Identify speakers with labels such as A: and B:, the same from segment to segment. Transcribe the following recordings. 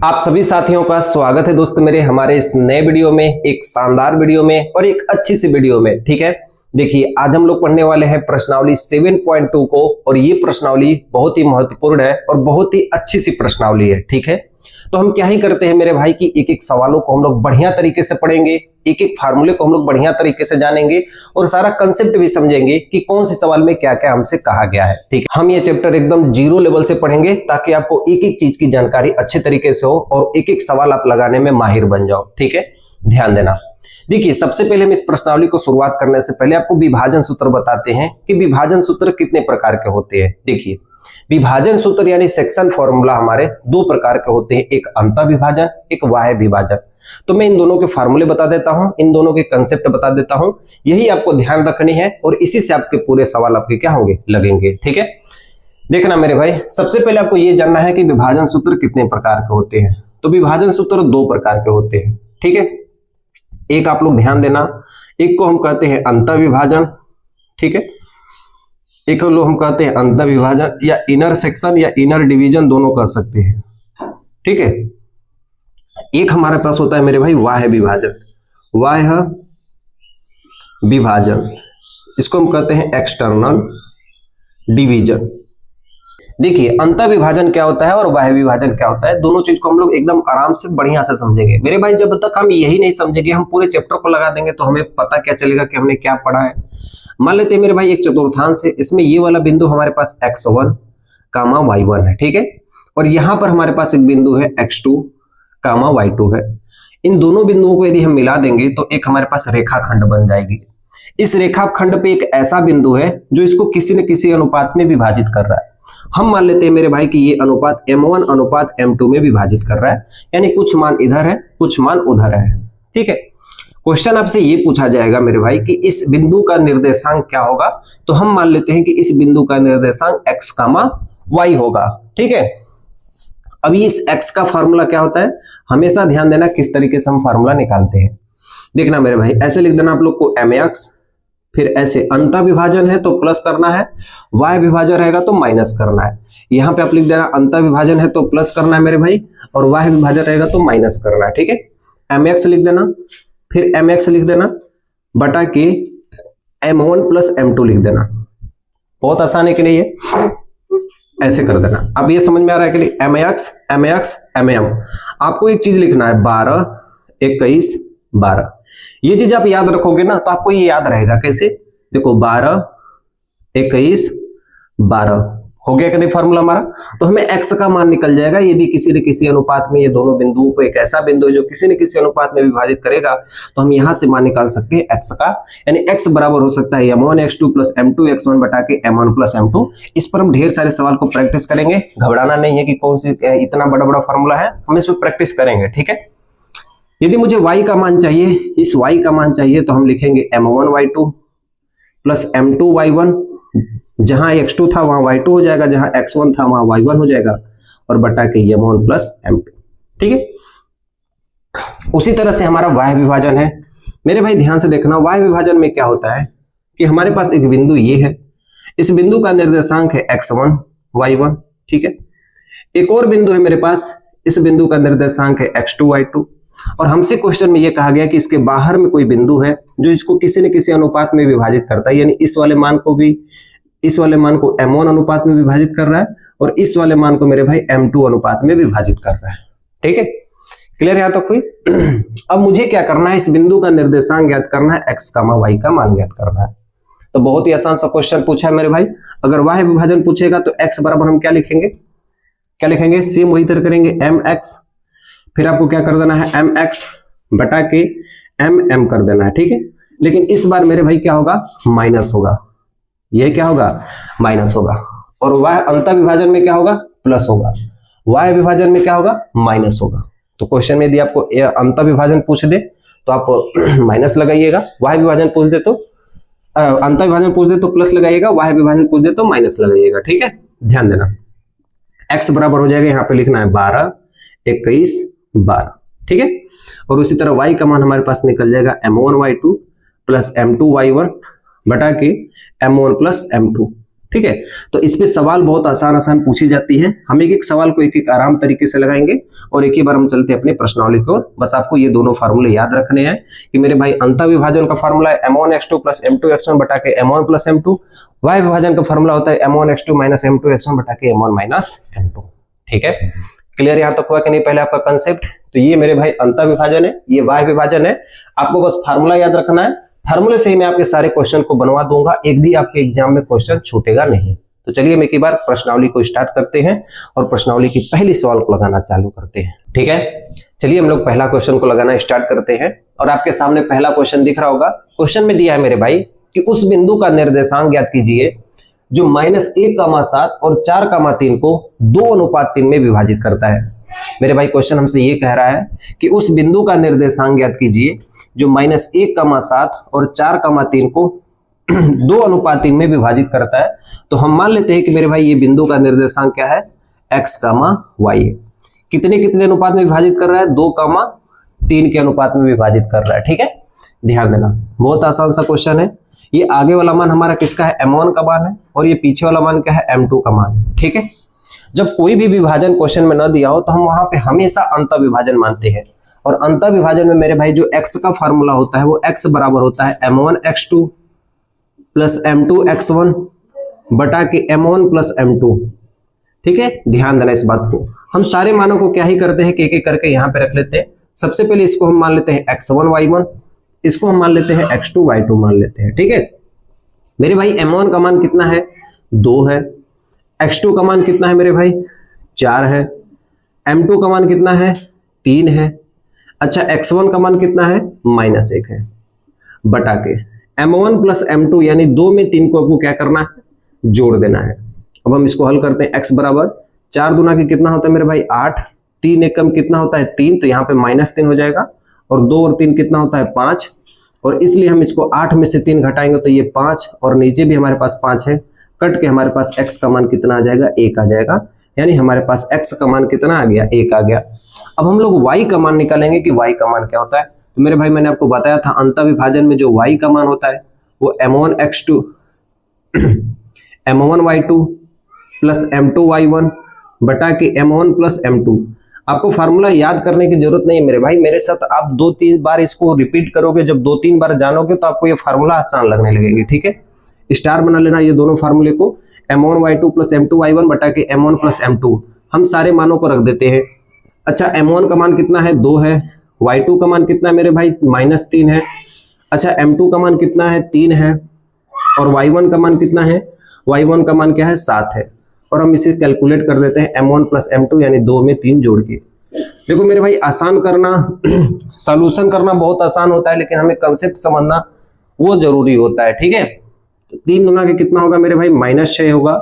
A: आप सभी साथियों का स्वागत है दोस्त मेरे हमारे इस नए वीडियो में, एक शानदार वीडियो में और एक अच्छी सी वीडियो में। ठीक है, देखिए आज हम लोग पढ़ने वाले हैं प्रश्नावली 7.2 को, और ये प्रश्नावली बहुत ही महत्वपूर्ण है और बहुत ही अच्छी सी प्रश्नावली है। ठीक है, तो हम क्या ही करते हैं मेरे भाई कि एक एक सवालों को हम लोग बढ़िया तरीके से पढ़ेंगे, एक एक फार्मूले को हम लोग बढ़िया तरीके से जानेंगे और सारा कंसेप्ट भी समझेंगे कि कौन से सवाल में क्या क्या हमसे कहा गया है। ठीक है, हम ये चैप्टर एकदम जीरो लेवल से पढ़ेंगे ताकि आपको एक एक चीज की जानकारी अच्छे तरीके से हो और एक एक सवाल आप लगाने में माहिर बन जाओ। ठीक है, ध्यान देना। देखिए सबसे पहले हम इस प्रश्नावली को शुरुआत करने से पहले आपको विभाजन सूत्र बताते हैं कि विभाजन सूत्र कितने प्रकार के होते हैं। देखिए विभाजन सूत्र यानी सेक्शन फॉर्मूला हमारे दो प्रकार के होते हैं, एक अंतः विभाजन, एक बाह्य विभाजन। तो मैं इन दोनों के फार्मूले बता देता हूं, इन दोनों के कंसेप्ट बता देता हूं, यही आपको ध्यान रखनी है और इसी से आपके पूरे सवाल आपके क्या होंगे, लगेंगे। ठीक है, देखना मेरे भाई, सबसे पहले आपको यह जानना है कि विभाजन सूत्र कितने प्रकार के होते हैं। तो विभाजन सूत्र दो प्रकार के होते हैं। ठीक है, एक आप लोग ध्यान देना, एक को हम कहते हैं अंतः विभाजन। ठीक है, एक को हम कहते हैं अंतः विभाजन या इनर सेक्शन या इनर डिवीजन, दोनों कह सकते हैं। ठीक है, एक हमारे पास होता है मेरे भाई बाह्य विभाजन। बाह्य विभाजन इसको हम कहते हैं एक्सटर्नल डिवीजन। देखिए अंतः विभाजन क्या होता है और बाह्य विभाजन क्या होता है, दोनों चीज को हम लोग एकदम आराम से बढ़िया से समझेंगे मेरे भाई। जब तक हम यही नहीं समझेंगे, हम पूरे चैप्टर को लगा देंगे तो हमें पता क्या चलेगा कि हमने क्या पढ़ा है। मान लेते हैं मेरे भाई एक चतुर्थांश है, इसमें ये वाला बिंदु हमारे पास x1, y1 है। ठीक है, और यहां पर हमारे पास एक बिंदु है x2, y2 है। इन दोनों बिंदुओं को यदि हम मिला देंगे तो एक हमारे पास रेखाखंड बन जाएगी। इस रेखाखंड पे एक ऐसा बिंदु है जो इसको किसी न किसी अनुपात में विभाजित कर रहा है। हम मान लेते हैं मेरे भाई कि ये अनुपात m1 अनुपात m2 में विभाजित कर रहा है, यानी कुछ मान इधर है कुछ मान उधर है। ठीक है, क्वेश्चन आपसे ये पूछा जाएगा मेरे भाई कि इस बिंदु का निर्देशांक क्या होगा, तो हम मान लेते हैं कि इस बिंदु का निर्देशांक x, y होगा। ठीक है, अभी इस x का फार्मूला क्या होता है, हमेशा ध्यान देना किस तरीके से हम फार्मूला निकालते हैं। देखना मेरे भाई, ऐसे लिख देना आप लोग को mx, फिर ऐसे अंतः विभाजन है तो प्लस करना है, बाह्य विभाजन रहेगा तो माइनस करना है। यहां पे आप लिख देना अंतः विभाजन है तो प्लस करना है मेरे भाई, और बाह्य विभाजन रहेगा तो माइनस करना है। ठीक है, mx लिख देना, फिर mx लिख देना बटा के m1 प्लस m2 लिख देना। बहुत आसान है कि नहीं है, ऐसे कर देना। अब ये समझ में आ रहा है कि नहीं, mx mm। आपको एक चीज लिखना है 12 21 12। ये चीज आप याद रखोगे ना तो आपको ये याद रहेगा। कैसे, देखो 12 21 12 हो गया कि नहीं फार्मूला हमारा। तो हमें x का मान निकल जाएगा यदि किसी न किसी अनुपात में ये दोनों बिंदुओं को एक ऐसा बिंदु है जो किसी न किसी अनुपात में विभाजित करेगा, तो हम यहां से मान निकाल सकते हैं x का, यानी x बराबर हो सकता है m1 x2 plus m2 x1 बटा के m1 प्लस m2। इस पर हम ढेर सारे सवाल को प्रैक्टिस करेंगे, घबराना नहीं है कि कौन सी इतना बड़ा बड़ा फॉर्मूला है, हम इस पर प्रैक्टिस करेंगे। ठीक है, यदि मुझे y का मान चाहिए, इस y का मान चाहिए तो हम लिखेंगे m1 y2 plus m2 y1, जहां x2 था वहां y2 हो जाएगा, जहां x1 था वहां y1 हो जाएगा, और बटा के m1 प्लस m2। ठीक है, उसी तरह से हमारा बाह्य विभाजन है मेरे भाई। ध्यान से देखना, बाह्य विभाजन में क्या होता है कि हमारे पास एक बिंदु ये है, इस बिंदु का निर्देशांक है x1 y1। ठीक है, एक और बिंदु है मेरे पास, इस बिंदु का निर्देशांक है x2 y2, और हमसे क्वेश्चन में यह कहा गया कि इसके बाहर में कोई बिंदु है जो इसको किसी न किसी अनुपात में विभाजित करता है, यानी इस वाले मान को भी, इस वाले मान को m1 अनुपात में विभाजित कर रहा है और इस वाले मान को मेरे भाई m2 अनुपात में विभाजित कर रहा है। ठीक है, क्लियर है तो कोई। अब मुझे क्या करना है, इस बिंदु का निर्देशांक ज्ञात करना है, x, y का मान ज्ञात करना है। तो बहुत ही आसान सा क्वेश्चन पूछा है मेरे भाई। अगर बाह्य विभाजन पूछेगा तो x बराबर हम क्या लिखेंगे, क्या लिखेंगे, सेम वही तरह करेंगे mx, फिर आपको क्या कर देना है mx बटा के mm कर देना है। ठीक है, लेकिन इस बार मेरे भाई क्या होगा, माइनस होगा। यह क्या होगा, माइनस होगा। और y अंतः विभाजन में क्या होगा, प्लस होगा। y विभाजन में क्या होगा, माइनस होगा। तो क्वेश्चन में यदि आपको अंतः विभाजन पूछ दे तो आप माइनस लगाइएगा, y विभाजन पूछ दे तो अंतः विभाजन पूछ दे तो प्लस लगाइएगा, y विभाजन पूछ दे तो माइनस लगाइएगा। ठीक है, ध्यान देना, x बराबर हो जाएगा, यहाँ पे लिखना है 12 21 12। ठीक है, और उसी तरह y का मान हमारे पास निकल जाएगा m1 y2 plus m2 y1 बटा के m1 प्लस m2। ठीक है। तो इस पे सवाल बहुत आसान आसान पूछी जाती है, हम एक एक सवाल को एक एक आराम तरीके से लगाएंगे और एक ही बार हम चलते हैं अपने प्रश्नावली को। बस आपको ये दोनों फार्मूले याद रखने हैं कि मेरे भाई अंतर विभाजन का फार्मूला है m1x2 प्लस m2x1 बटा के m1 प्लस m2, y विभाजन का फार्मूला होता है m1x2 माइनस m2x1 बटा के m1 माइनस m2। ठीक है, क्लियर यहां तक हुआ कि नहीं पहले आपका कंसेप्ट? तो ये मेरे भाई अंतर विभाजन है, ये y विभाजन है, आपको बस फार्मूला याद रखना है, फार्मूले से ही मैं आपके सारे क्वेश्चन को बनवा दूंगा, एक भी आपके एग्जाम में क्वेश्चन छूटेगा नहीं। तो चलिए हम एक ही बार प्रश्नावली को स्टार्ट करते हैं और प्रश्नावली की पहली सवाल को लगाना चालू करते हैं। ठीक है, चलिए हम लोग पहला क्वेश्चन को लगाना स्टार्ट करते हैं और आपके सामने पहला क्वेश्चन दिख रहा होगा। क्वेश्चन में दिया है मेरे भाई कि उस बिंदु का निर्देशांक ज्ञात कीजिए जो -1,7 और 4,3 को 2:3 में विभाजित करता है। मेरे भाई क्वेश्चन हमसे ये कह रहा है कि उस बिंदु का निर्देशांक ज्ञात कीजिए जो -1,7 और 4,3 को 2:3 में विभाजित करता है। तो हम मान लेते हैं कि मेरे भाई ये बिंदु का निर्देशांक क्या है, x, y है। कितने कितने अनुपात में विभाजित कर रहा है, 2,3 के अनुपात में विभाजित कर रहा है। ठीक है, ध्यान देना, बहुत आसान सा क्वेश्चन है। ये आगे वाला मान हमारा किसका है, m1 का मान है, और ये पीछे वाला मान क्या है, m2 का मान है। ठीक है, जब कोई भी विभाजन क्वेश्चन में न दिया हो तो हम वहां पे हमेशा अंतर विभाजन मानते हैं, और अंतर विभाजन में मेरे भाई जो x का फार्मूला होता है वो x बराबर होता है m1x2 प्लस m2x1 बटा के m1 प्लस m2। ठीक है, ध्यान देना इस बात को। हम सारे मानों को क्या ही करते हैं कि एक एक करके यहाँ पे रख लेते हैं। सबसे पहले इसको हम मान लेते हैं x1 y1, इसको हम मान लेते हैं x2 y2 मान लेते हैं। ठीक है, मेरे भाई m1 का मान कितना है, 2 है, x2 का मान कितना है मेरे भाई, 4 है, m2 का मान कितना है, 3 है, अच्छा x1 का मान कितना है, -1 है, बटा के m1 प्लस m2 यानी 2 में 3 को आपको क्या करना है, जोड़ देना है। अब हम इसको हल करते हैं, x बराबर 4 दूना के कितना होता है मेरे भाई 8, 3 एकम कितना होता है 3, तो यहाँ पे -3 हो जाएगा, और 2 और 3 कितना होता है 5, और इसलिए हम इसको 8 में से 3 घटाएंगे तो ये 5, और नीचे भी हमारे पास 5 है, कट के हमारे पास x का मान कितना आ जाएगा, 1 आ जाएगा, यानी हमारे पास x का मान कितना आ गया, 1 आ गया। अब हम लोग y का मान निकालेंगे कि y का मान क्या होता है। तो मेरे भाई मैंने आपको बताया था अंतर विभाजन में जो y का मान होता है वो m1x2 m1y2 प्लस m2y1 बटा के m1 प्लस m2। आपको फार्मूला याद करने की जरूरत नहीं है मेरे भाई, मेरे साथ आप 2-3 बार इसको रिपीट करोगे, जब 2-3 बार जानोगे तो आपको ये फार्मूला आसान लगने लगेगी। ठीक है, स्टार बना लेना ये दोनों फार्मूले को, m1y2 प्लस m2y1 बटा के m1 प्लस m2। हम सारे मानों को रख देते हैं। अच्छा, m1 का मान कितना है, 2 है, y2 का मान कितना है मेरे भाई, -3 है, अच्छा m2 का मान कितना है, 3 है, और y1 का मान कितना है, y1 का मान क्या है, 7 है, और हम इसे कैलकुलेट कर देते हैं m1 प्लस m2 यानी 2 में 3 जोड़ के। देखो मेरे भाई आसान करना सॉल्यूशन करना बहुत आसान होता है, लेकिन हमें कंसेप्ट समझना वो जरूरी होता है। ठीक है, तो 3 गुना के कितना होगा मेरे भाई, -6 होगा,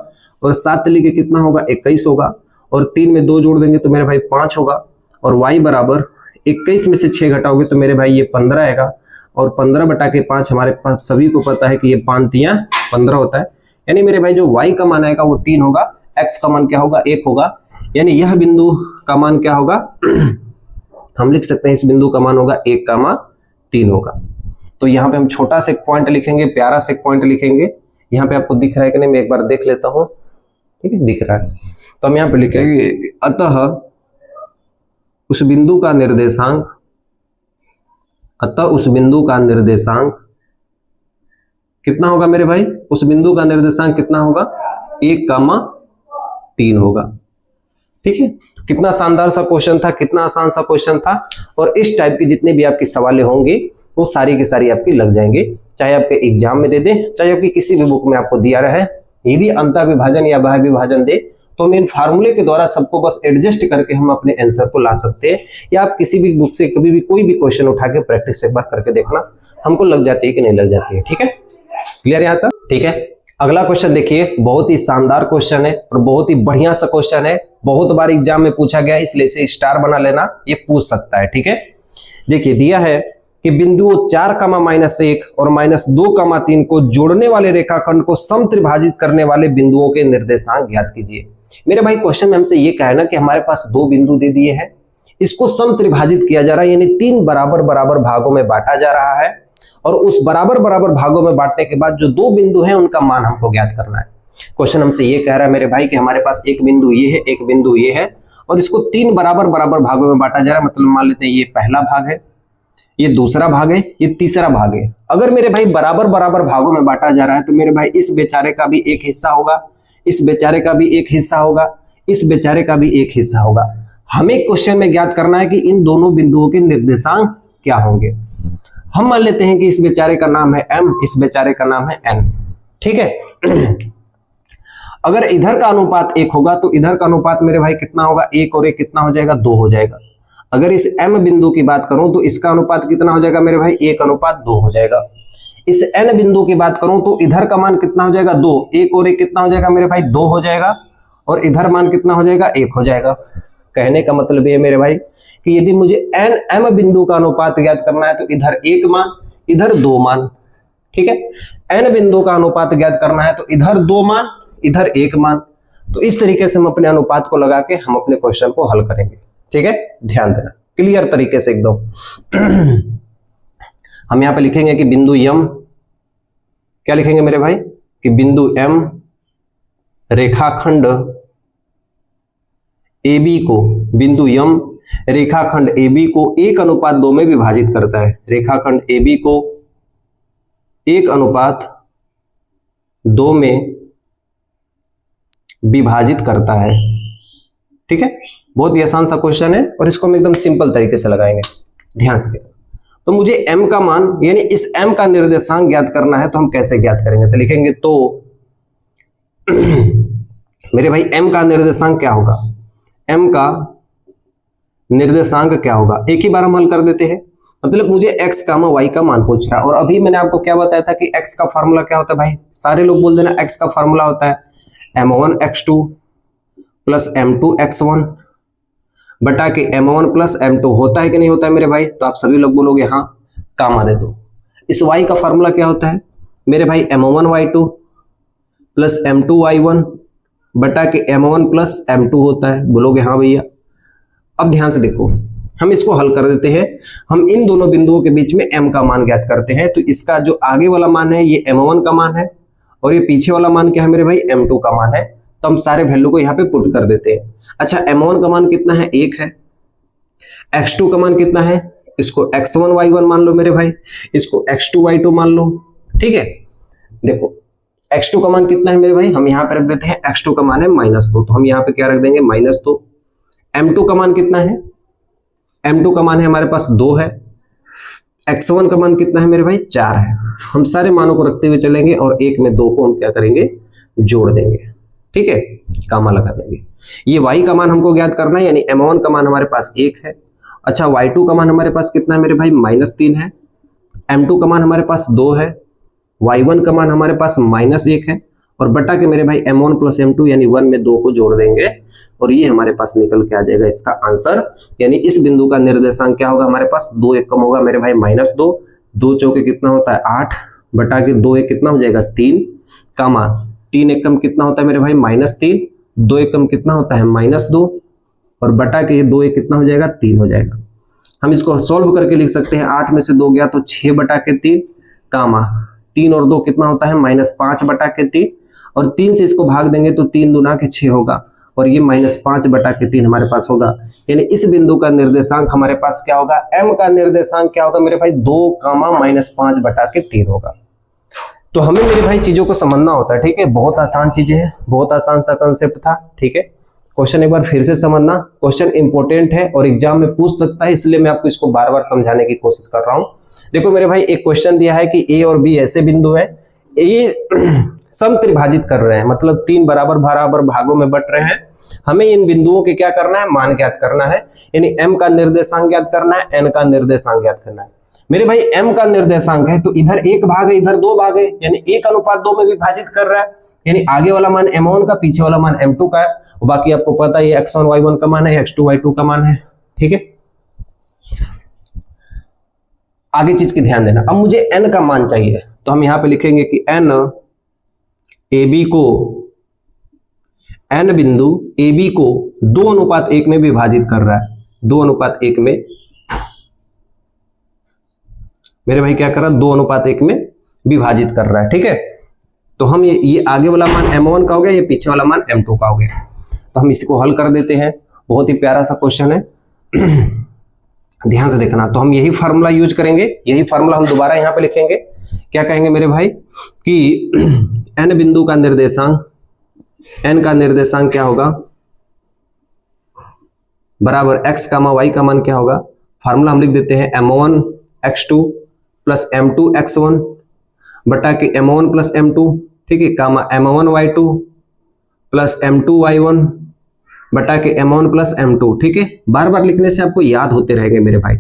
A: और 7 तली के कितना होगा, 21 होगा, और 3 में 2 जोड़ देंगे तो मेरे भाई 5 होगा, और y बराबर 21 में से 6 घटाओगे तो मेरे भाई ये 15 आएगा, और 15 बटा के 5 हमारे पास सभी को पता है कि ये 5×3=15 होता है, यानी मेरे भाई जो y का मान आएगा वो 3 होगा, x का मान क्या होगा, 1 होगा, यानी यह बिंदु का मान क्या होगा हम लिख सकते हैं इस बिंदु का मान होगा 1,3 होगा। तो यहाँ पे हम छोटा सा एक पॉइंट लिखेंगे, प्यारा से एक पॉइंट लिखेंगे, यहाँ पे आपको दिख रहा है कि नहीं, मैं एक बार देख लेता हूँ। ठीक है, दिख रहा है, तो हम यहाँ पे लिखेंगे अतः उस बिंदु का निर्देशांक कितना होगा मेरे भाई, उस बिंदु का निर्देशांक कितना होगा, 1,3 होगा। ठीक है, कितना शानदार सा क्वेश्चन था, कितना आसान सा क्वेश्चन था, और इस टाइप की जितने भी आपकी सवालें होंगी वो सारी की सारी आपकी लग जाएंगे, चाहे आपके एग्जाम में दे दें, चाहे आपकी किसी भी बुक में आपको दिया रहे। यदि अंतर विभाजन या बाह्य विभाजन दे तो हम इन फार्मूले के द्वारा सबको बस एडजस्ट करके हम अपने आंसर को ला सकते हैं, या आप किसी भी बुक से कभी भी कोई भी क्वेश्चन उठा के प्रैक्टिस एक बार करके देखना, हमको लग जाती है कि नहीं लग जाती है। ठीक है, क्लियर यहाँ तक? ठीक है, अगला क्वेश्चन देखिए, बहुत ही शानदार क्वेश्चन है और बहुत ही बढ़िया सा क्वेश्चन है, बहुत बार एग्जाम में पूछा गया, इसलिए इसे स्टार बना लेना, ये पूछ सकता है। ठीक है, देखिए दिया है कि बिंदुओं 4,-1 और -2,3 को जोड़ने वाले रेखाखंड को समत्रिभाजित करने वाले बिंदुओं के निर्देशांक ज्ञात कीजिए। मेरे भाई क्वेश्चन में हमसे ये कहना कि हमारे पास 2 बिंदु दे दिए हैं, इसको समत्रिभाजित किया जा रहा है, यानी 3 बराबर बराबर भागों में बांटा जा रहा है, और उस बराबर बराबर भागों में बांटने के बाद जो 2 बिंदु हैं उनका मान हमको ज्ञात करना है। क्वेश्चन हमसे ये कह रहा है मेरे भाई कि हमारे पास एक बिंदु ये है, एक बिंदु ये है, और इसको 3 बराबर बराबर भागों में बांटा जा रहा है। मतलब मान लेते हैं ये पहला भाग है, ये दूसरा भाग है, ये तीसरा भाग है। अगर मेरे भाई बराबर बराबर भागों में बांटा जा रहा है तो मेरे भाई इस बेचारे का भी एक हिस्सा होगा, इस बेचारे का भी एक हिस्सा होगा, इस बेचारे का भी एक हिस्सा होगा। हमें क्वेश्चन में ज्ञात करना है कि इन दोनों बिंदुओं के निर्देशांक क्या होंगे। हम मान लेते हैं कि इस बेचारे का नाम है m, इस बेचारे का नाम है n, ठीक है। अगर इधर का अनुपात 1 होगा तो इधर का अनुपात मेरे भाई कितना होगा, 1 और 1 कितना हो जाएगा, 2 हो जाएगा। अगर इस m बिंदु की बात करूं तो इसका अनुपात कितना हो जाएगा मेरे भाई, 1:2 हो जाएगा। इस n बिंदु की बात करूं तो इधर का मान कितना हो जाएगा, 2, 1 और 1 कितना हो जाएगा मेरे भाई, 2 हो जाएगा, और इधर मान कितना हो जाएगा, 1 हो जाएगा। कहने का मतलब ये मेरे भाई कि यदि मुझे n m बिंदु का अनुपात ज्ञात करना है तो इधर 1 मान, इधर 2 मान, ठीक है। n बिंदु का अनुपात ज्ञात करना है तो इधर 2 मान, इधर 1 मान। तो इस तरीके से हम अपने अनुपात को लगा के हम अपने क्वेश्चन को हल करेंगे, ठीक है। ध्यान देना क्लियर तरीके से एकदम। हम यहां पे लिखेंगे कि बिंदु m, क्या लिखेंगे मेरे भाई कि बिंदु m रेखाखंड AB को, बिंदु m रेखाखंड AB को 1:2 में विभाजित करता है। रेखाखंड AB को 1:2 में विभाजित करता है, ठीक है। बहुत ही आसान सा क्वेश्चन है और इसको हम एकदम सिंपल तरीके से लगाएंगे, ध्यान से देखो। तो मुझे m का मान यानी इस m का निर्देशांक ज्ञात करना है तो हम कैसे ज्ञात करेंगे, तो लिखेंगे तो मेरे भाई m का निर्देशांक क्या होगा, m का निर्देशांक क्या होगा, एक ही बार हम हल कर देते हैं। मतलब मुझे x, y का मान पूछ रहा है, और अभी मैंने आपको क्या बताया था कि x का फार्मूला क्या होता है भाई, सारे लोग बोल देना x का फार्मूला होता है m1 x2 plus m2 x1 बटा के m1 प्लस m2। होता है कि नहीं होता है मेरे भाई, तो आप सभी लोग बोलोगे हाँ, कामा दे दो। इस y का फार्मूला क्या होता है मेरे भाई, m1 y2 plus m2 y1 बटा के m1 प्लस m2 होता है, बोलोगे हाँ भैया। अब ध्यान से देखो, हम इसको हल कर देते हैं। हम इन दोनों बिंदुओं के बीच में m का मान ज्ञात करते हैं। तो इसका जो आगे वाला मान है ये m1 का मान है, और ये पीछे वाला मान क्या है मेरे भाई, m2 का मान है। तो हम सारे वैल्यू को यहाँ पे पुट कर देते हैं। अच्छा, m1 का मान कितना है, 1 है। x2 का मान कितना है, इसको x1 y1 मान लो मेरे भाई, इसको x2 y2 मान लो, ठीक है। देखो x2 का मान कितना है मेरे भाई, हम यहाँ पे रख देते हैं x2 का मान है -2, तो हम यहाँ पे क्या रख देंगे, -2। m2 का मान कितना है, m2 का मान है हमारे पास 2 है। x1 का मान कितना है मेरे भाई, 4 है। हम सारे मानों को रखते हुए चलेंगे और 1 में 2 को हम क्या करेंगे, जोड़ देंगे, ठीक है, कामा लगा देंगे। ये y का मान हमको ज्ञात करना है, यानी m1 का मान हमारे पास 1 है। अच्छा, y2 का मान हमारे पास कितना है मेरे भाई, -3 है। m2 का मान हमारे पास 2 है। y1 का मान हमारे पास -1 है, और बटा के मेरे भाई m1 प्लस m2 यानी 1 में 2 को जोड़ देंगे, और ये हमारे पास निकल के आ जाएगा इसका आंसर। यानी इस बिंदु का निर्देशांक क्या होगा हमारे पास, 2 1 कम होगा मेरे भाई -2, 2 चौके कितना होता है 8, बटा के 2 1 कितना हो जाएगा 3, कामा 3 1 कम कितना होता है मेरे भाई -3, 2 1 कम कितना होता है -2, और बटा के 2 1 कितना हो जाएगा 3 हो जाएगा। हम इसको सोल्व करके लिख सकते हैं, 8 में से 2 गया तो 6 बटा के 3, कामा 3 और 2 कितना होता है -5 बटा के 3, और 3 से इसको भाग देंगे तो 3 दूना के 6 होगा, और ये -5 बटा के 3 हमारे पास होगा। यानी इस बिंदु का निर्देशांक हमारे पास क्या होगा, m का निर्देशांक क्या होगा मेरे भाई, 2, -5 बटा के 3 होगा। तो हमें मेरे भाई चीजों को समझना होता है, ठीक है। बहुत आसान चीजें हैं, बहुत आसान सा कंसेप्ट था, ठीक है। क्वेश्चन एक बार फिर से समझना, क्वेश्चन इंपॉर्टेंट है और एग्जाम में पूछ सकता है, इसलिए मैं आपको इसको बार बार समझाने की कोशिश कर रहा हूं। देखो मेरे भाई, एक क्वेश्चन दिया है कि a और b ऐसे बिंदु है, ये समत्रिभाजित कर रहे हैं, मतलब 3 बराबर बराबर भागों में बट रहे हैं। हमें इन बिंदुओं के क्या करना है, मान ज्ञात करना है, यानी m का निर्देशांक ज्ञात करना है, n का निर्देशांक ज्ञात करना है। मेरे भाई m का निर्देशांक है तो इधर 1 भाग है, इधर 2 भाग है, यानी 1:2 में विभाजित कर रहा है। यानी आगे वाला मान m1 का, पीछे वाला मान m2 का है, और बाकी आपको पता है ये x1 y1 का मान है, x2 y2 का मान है, ठीक है। आगे चीज की ध्यान देना। अब मुझे n का मान चाहिए, तो हम यहां पे लिखेंगे कि n AB को, n बिंदु AB को 2:1 में विभाजित कर रहा है, 2:1 में मेरे भाई क्या कर रहा है, 2:1 में विभाजित कर रहा है, ठीक है। तो हम ये आगे वाला मान M1 का हो गया, ये पीछे वाला मान M2 का हो गया। तो हम इसको हल कर देते हैं। बहुत ही प्यारा सा क्वेश्चन है, ध्यान से देखना। तो हम यही फार्मूला यूज करेंगे, यही फार्मूला हम दोबारा यहाँ पे लिखेंगे। क्या कहेंगे मेरे भाई कि n बिंदु का निर्देशांक, n का निर्देशांक क्या होगा, बराबर x, y का मान क्या होगा। फार्मूला हम लिख देते हैं m1 x2 plus m2 x1 बटा के m1 प्लस m2, ठीक है, कामा m1 y2 plus m2 y1 बटा के m1 प्लस m2, ठीक है। बार बार लिखने से आपको याद होते रहेंगे मेरे भाई।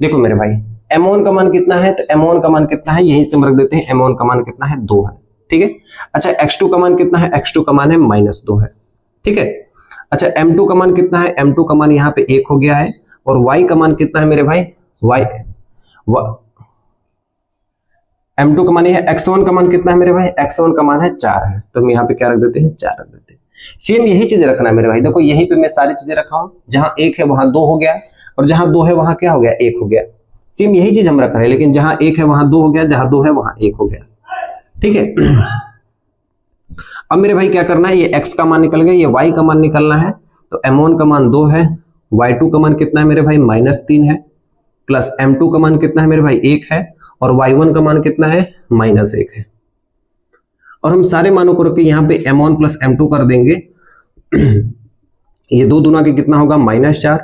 A: देखो मेरे भाई m1 का मान कितना है, तो m1 का मान कितना है, यहीं से हम रख देते हैं। m1 का मान कितना है, 2 है, ठीक है। अच्छा x2 का मान कितना है, x2 का मान है -2 है, ठीक है। अच्छा m2 का मान कितना है, m2 का मान यहाँ पे 1 हो गया है। और y का मान कितना है मेरे भाई, m2 का मान है, x1 का मान कितना है मेरे भाई, x1 का मान है 4 है। तो हम यहाँ पे क्या रख देते हैं, 4 रख देते हैं। सेम यही चीज रखना है मेरे भाई। देखो यहीं पे मैं सारी चीजें रखा हूं, जहां 1 है वहां 2 हो गया, और जहां 2 है वहां क्या हो गया, 1 हो गया। सेम यही चीज हम रख रहे हैं, लेकिन जहां 1 है वहां 2 हो गया, जहां 2 है वहां 1 हो गया, ठीक है। अब मेरे भाई क्या करना है, ये x का मान निकल गया, ये y का मान निकलना है। तो m1 का मान 2 है, y2 का मान कितना है मेरे भाई, -3 है, प्लस m2 का मान कितना है मेरे भाई, 1 है, और y1 का मान कितना है, -1 है। और हम सारे मानों को रख के यहाँ पे m1 प्लस m2 कर देंगे। ये 2 दूना के कितना होगा, -4,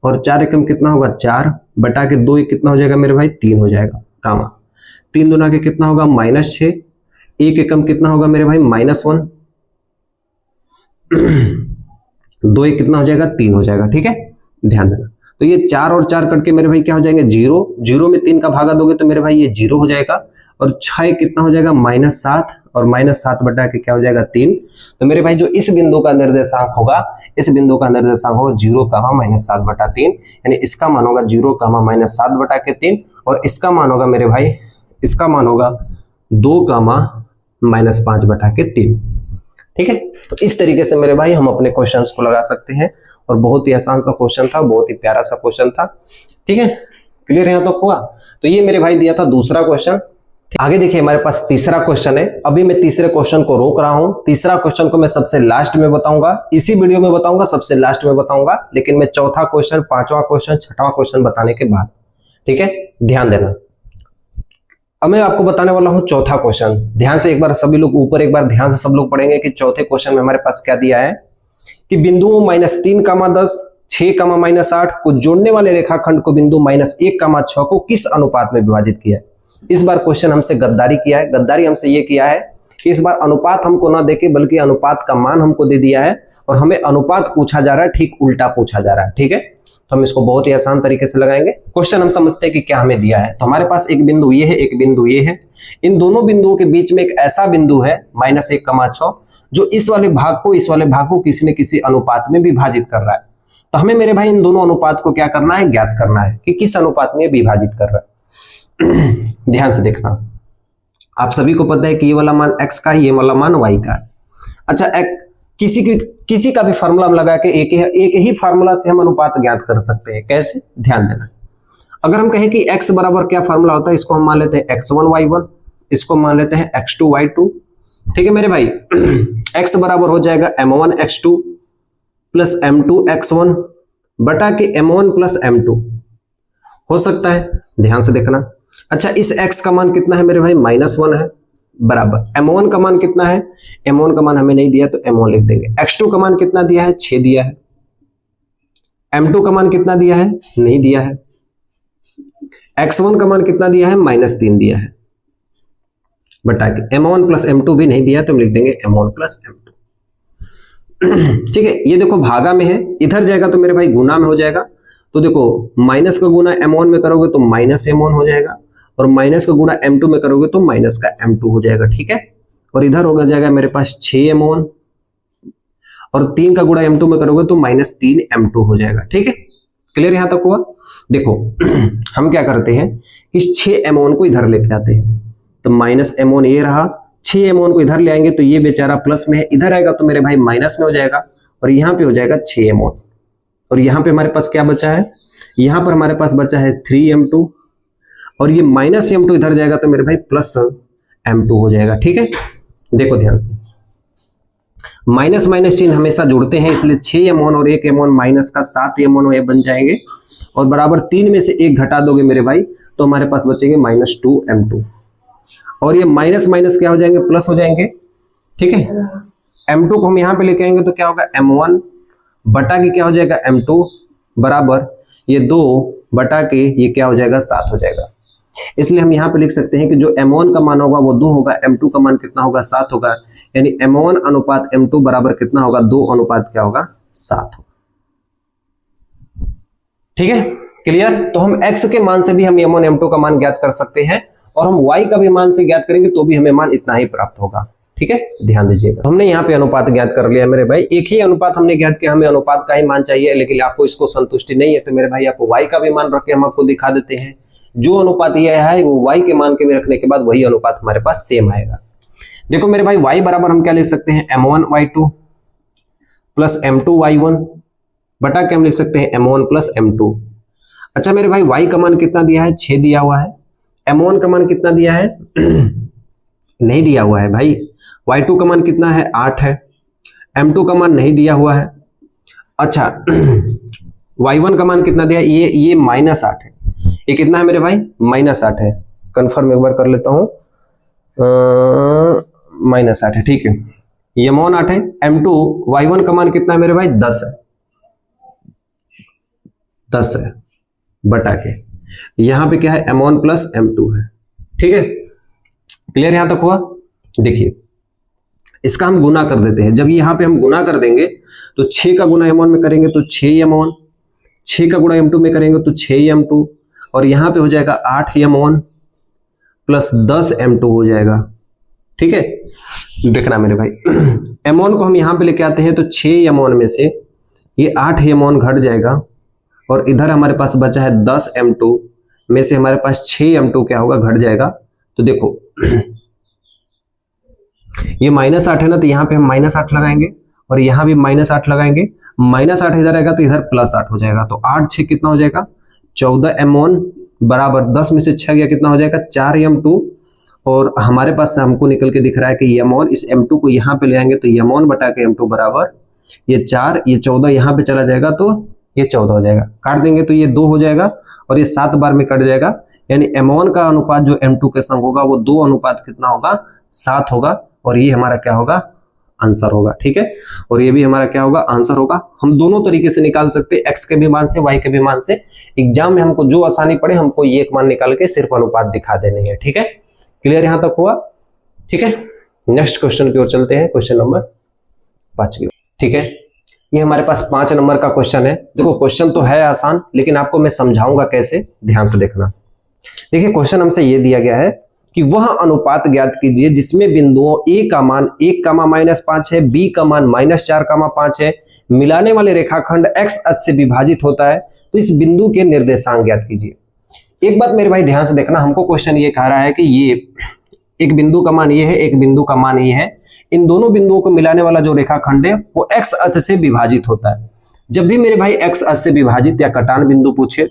A: और 4 एकम कितना होगा, 4 बटा के 2 कितना हो जाएगा मेरे भाई, 3 हो जाएगा, कामा 3 दूना के कितना होगा, -6, 1 एकम कितना होगा मेरे भाई, -1, 2 एक कितना हो जाएगा, 3 हो जाएगा, ठीक है, ध्यान देना। तो ये 4 और 4 कट के मेरे भाई क्या हो जाएंगे, 0, 0 में 3 का भागा दोगे तो मेरे भाई ये 0 हो जाएगा। और 6 कितना हो जाएगा, -7, और -7 बटा के क्या हो जाएगा, 3। तो मेरे भाई जो इस बिंदु का निर्देशांक होगा, इस बिंदु का निर्देशांक होगा 0, -7 बटा 3, यानी इसका मान होगा 0, -7 बटा के 3, और इसका मान होगा मेरे भाई, इसका मान होगा 2, -5 बटा के 3, ठीक है। तो इस तरीके से मेरे भाई हम अपने क्वेश्चंस को लगा सकते हैं, और बहुत ही आसान सा क्वेश्चन था, बहुत ही प्यारा सा क्वेश्चन था, ठीक है। क्लियर यहाँ तो हुआ। तो ये मेरे भाई दिया था दूसरा क्वेश्चन। आगे देखिए हमारे पास तीसरा क्वेश्चन है। अभी मैं तीसरे क्वेश्चन को रोक रहा हूं, तीसरा क्वेश्चन को मैं सबसे लास्ट में बताऊंगा, इसी वीडियो में बताऊंगा, सबसे लास्ट में बताऊंगा, लेकिन मैं चौथा क्वेश्चन, पांचवा क्वेश्चन, छठवां क्वेश्चन बताने के बाद, ठीक है, ध्यान देना। अब मैं आपको बताने वाला हूं चौथा क्वेश्चन। ध्यान से एक बार सभी लोग ऊपर एक बार ध्यान से सब लोग पढ़ेंगे कि चौथे क्वेश्चन में हमारे पास क्या दिया है कि बिंदुओं -3, -10, 6, -8 को जोड़ने वाले रेखाखंड को बिंदु -1, 6 को किस अनुपात में विभाजित किया है। इस बार क्वेश्चन हमसे गद्दारी किया है। गद्दारी हमसे ये किया है कि इस बार अनुपात हमको ना देके बल्कि अनुपात का मान हमको दे दिया है, और हमें अनुपात पूछा जा रहा है, ठीक उल्टा पूछा जा रहा है, ठीक है। तो हम इसको बहुत ही आसान तरीके से लगाएंगे। क्वेश्चन हम समझते हैं कि क्या हमें दिया है। तो हमारे पास एक बिंदु ये है, एक बिंदु ये है, इन दोनों बिंदुओं के बीच में एक ऐसा बिंदु है -1, 6 जो इस वाले भाग को किसी न किसी अनुपात में विभाजित कर रहा है। तो हमें मेरे भाई इन दोनों अनुपात को क्या करना है, ज्ञात करना है कि किस अनुपात में विभाजित कर रहा है। ध्यान से देखना, आप सभी को पता है कि ये वाला मान x का है, ये वाला मान y का है। अच्छा किसी का भी फार्मूला हम लगा के एक ही फार्मूला से हम अनुपात ज्ञात कर सकते हैं। कैसे, ध्यान देना। अगर हम कहें कि x बराबर क्या फार्मूला होता है, इसको हम मान लेते हैं x1 y1, इसको मान लेते हैं x2 y2, ठीक है मेरे भाई। x बराबर हो जाएगा m1 x2 plus m2 x1 बटा के m1 प्लस m2, हो सकता है, ध्यान से देखना। अच्छा इस x का मान कितना है मेरे भाई, -1 है, बराबर m1 का मान कितना है, m1 का मान हमें नहीं दिया तो m1 लिख देंगे। x2 का मान कितना दिया है, 6 दिया है। m2 का मान कितना दिया है, नहीं दिया है। x1 का मान कितना दिया है, -3 दिया है, बटा के m1 प्लस m2 भी नहीं दिया तो हम लिख देंगे m1 प्लस m2, ठीक है। ये देखो भागा में है, इधर जाएगा तो मेरे भाई गुना में हो जाएगा। तो देखो माइनस का गुना m1 में करोगे तो -m1 हो जाएगा, और माइनस का गुना m2 में करोगे तो माइनस का m2 हो जाएगा, ठीक है। और इधर होगा जाएगा मेरे पास 6m1, और 3 का गुणा m2 में करोगे तो -3m2 हो जाएगा, ठीक है। क्लियर यहां तक हुआ। देखो हम क्या करते हैं कि 6m1 को इधर लेके आते हैं, तो -m1 ये रहा, 6m1 को इधर ले आएंगे तो ये बेचारा प्लस में है, इधर आएगा तो मेरे भाई माइनस में हो जाएगा, और यहाँ पे हो जाएगा 6m1, और यहाँ पे हमारे पास क्या बचा है, यहाँ पर हमारे पास बचा है 3m2, और ये -m2 इधर जाएगा तो मेरे भाई +m2 हो जाएगा, ठीक है। देखो ध्यान से, माइनस माइनस चिन्ह हमेशा जुड़ते हैं, इसलिए 6m1 और 1m1 माइनस का 7m1 ये बन जाएंगे, और बराबर 3 में से 1 घटा दोगे मेरे भाई तो हमारे पास बचेंगे -2m2, और ये माइनस माइनस क्या हो जाएंगे, प्लस हो जाएंगे। ठीक है, m2 को हम यहाँ पे लेके आएंगे तो क्या होगा, m1 बटा के क्या हो जाएगा, m2 बराबर ये 2 बटा के ये क्या हो जाएगा, 7 हो जाएगा। इसलिए हम यहाँ पे लिख सकते हैं कि जो m1 का मान होगा वो 2 होगा, m2 का मान कितना होगा, 7 होगा, यानी m1 अनुपात m2 बराबर कितना होगा, 2 अनुपात क्या होगा, 7 होगा। ठीक है, क्लियर। तो हम x के मान से भी हम m1 m2 का मान ज्ञात कर सकते हैं, और हम y का भी मान से ज्ञात करेंगे तो भी हमें मान इतना ही प्राप्त होगा। ठीक है, ध्यान दीजिएगा। हमने यहाँ पे अनुपात ज्ञात कर लिया मेरे भाई, एक ही अनुपात हमने ज्ञात किया, हमें अनुपात का ही मान चाहिए, लेकिन आपको इसको संतुष्टि नहीं है तो मेरे भाई आपको y का भी मान रख के हम आपको दिखा देते हैं। जो अनुपात यह है वो y के मान के भी रखने के बाद वही अनुपात हमारे पास सेम आएगा। देखो मेरे भाई y बराबर हम क्या लिख सकते हैं, m1y2 प्लस m2y1 बटा के हम लिख सकते हैं m1 प्लस m2। अच्छा मेरे भाई y का मान कितना दिया है, 6 दिया हुआ है। m1 का मान कितना दिया है नहीं दिया हुआ है भाई। y2 का मान कितना है, 8 है। m2 का मान नहीं दिया हुआ है। अच्छा y1 का मान कितना दिया, ये -8 है। ये कितना है मेरे भाई, -8 है। कंफर्म एक बार कर लेता हूं, -8 है। ठीक है, ये m1 8 है। m2 y1 का मान कितना है मेरे भाई, 10 है। 10 है बटा के यहां पे क्या है, m1 प्लस m2 है। ठीक है, क्लियर यहां तक हुआ। देखिए इसका हम गुना कर देते हैं। जब यहां पे हम गुना कर देंगे तो 6 का गुना m1 में करेंगे तो 6m1, 6 का गुना m2 में करेंगे तो 6m2, और यहां पे हो जाएगा 8m1 प्लस 10m2 हो जाएगा। ठीक है, देखना मेरे भाई m1 को हम यहां पे लेके आते हैं तो 6m1 में से ये 8m1 घट जाएगा, और इधर हमारे पास बचा है 10m2 में से हमारे पास 6m2 क्या होगा, घट जाएगा। तो देखो ये -8 है ना, तो यहाँ पे हम -8 लगाएंगे, और यहाँ भी -8 लगाएंगे। -8 इधर आएगा तो इधर +8 हो जाएगा। तो 8 6 कितना हो जाएगा, 14m1 बराबर 10 में से 6 गया कितना हो जाएगा, 4m2, और हमारे पास हमको निकल के दिख रहा है कि m1, इस m2 को यहाँ पे ले आएंगे तो m1 बटा के m2 बराबर ये 4, ये 14 यहाँ पे चला जाएगा तो ये 14 हो जाएगा। काट देंगे तो ये 2 हो जाएगा, और ये 7 बार में कट जाएगा, यानी m1 का अनुपात जो m2 के संग होगा वो 2 अनुपात कितना होगा, 7 होगा, और ये हमारा क्या होगा, आंसर होगा। ठीक है, और ये भी हमारा क्या होगा, आंसर होगा। हम दोनों तरीके से निकाल सकते हैं, x के भी मान से, y के भी मान से। एग्जाम में हमको जो आसानी पड़े हमको ये एक मान निकाल के सिर्फ अनुपात दिखा देने हैं। ठीक है, क्लियर यहां तक हुआ। ठीक है, नेक्स्ट क्वेश्चन की ओर चलते हैं, क्वेश्चन नंबर 5 की। ठीक है, ये हमारे पास 5 नंबर का क्वेश्चन है। देखो क्वेश्चन तो है आसान, लेकिन आपको मैं समझाऊंगा कैसे, ध्यान से देखना। देखिए क्वेश्चन हमसे ये दिया गया है कि वह अनुपात ज्ञात कीजिए जिसमें बिंदुओं a का मान 1, -5 है, b का मान -4, 5 है, मिलाने वाले रेखाखंड x अक्ष से विभाजित होता है, तो इस बिंदु के निर्देशांक ज्ञात कीजिए। एक बात मेरे भाई ध्यान से देखना, हमको क्वेश्चन ये कह रहा है कि ये एक बिंदु का मान ये है, एक बिंदु का मान ये है, इन दोनों बिंदुओं को मिलाने वाला जो रेखाखंड है वो x अक्ष से विभाजित होता है। जब भी मेरे भाई x अक्ष से विभाजित या कटान बिंदु पूछे,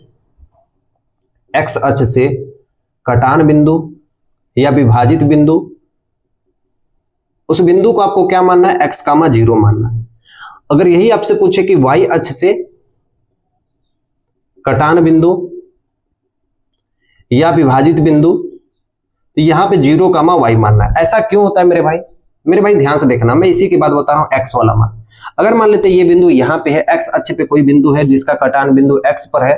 A: x अक्ष से कटान बिंदु या विभाजित बिंदु, उस बिंदु को आपको क्या मानना है, x, 0 मानना है। अगर यही आपसे पूछे कि y अक्ष से कटान बिंदु या विभाजित बिंदु, तो यहां पे 0, y मानना है। ऐसा क्यों होता है मेरे भाई? मेरे भाई ध्यान से देखना, मैं इसी की बात बता रहा हूं, x वाला मान। अगर मान लेते ये बिंदु यहां पे है, x अक्ष पे कोई बिंदु है जिसका कटान बिंदु x पर है,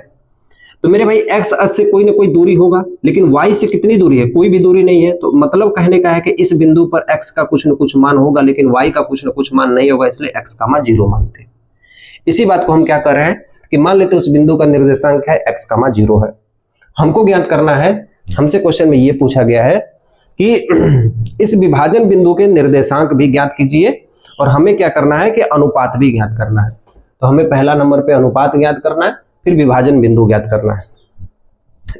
A: तो मेरे भाई x अक्ष से कोई ना कोई दूरी होगा, लेकिन y से कितनी दूरी है, कोई भी दूरी नहीं है। तो मतलब कहने का है कि इस बिंदु पर x का कुछ न कुछ मान होगा, लेकिन y का कुछ न कुछ मान नहीं होगा, इसलिए x, 0 मानते हैं। इसी बात को हम क्या कर रहे हैं कि मान लेते उस बिंदु का निर्देशांक है x, 0 है। हमको ज्ञात करना है, हमसे क्वेश्चन में ये पूछा गया है कि इस विभाजन बिंदु के निर्देशांक भी ज्ञात कीजिए, और हमें क्या करना है कि अनुपात भी ज्ञात करना है। तो हमें पहला नंबर पे अनुपात ज्ञात करना है, फिर विभाजन बिंदु ज्ञात करना है।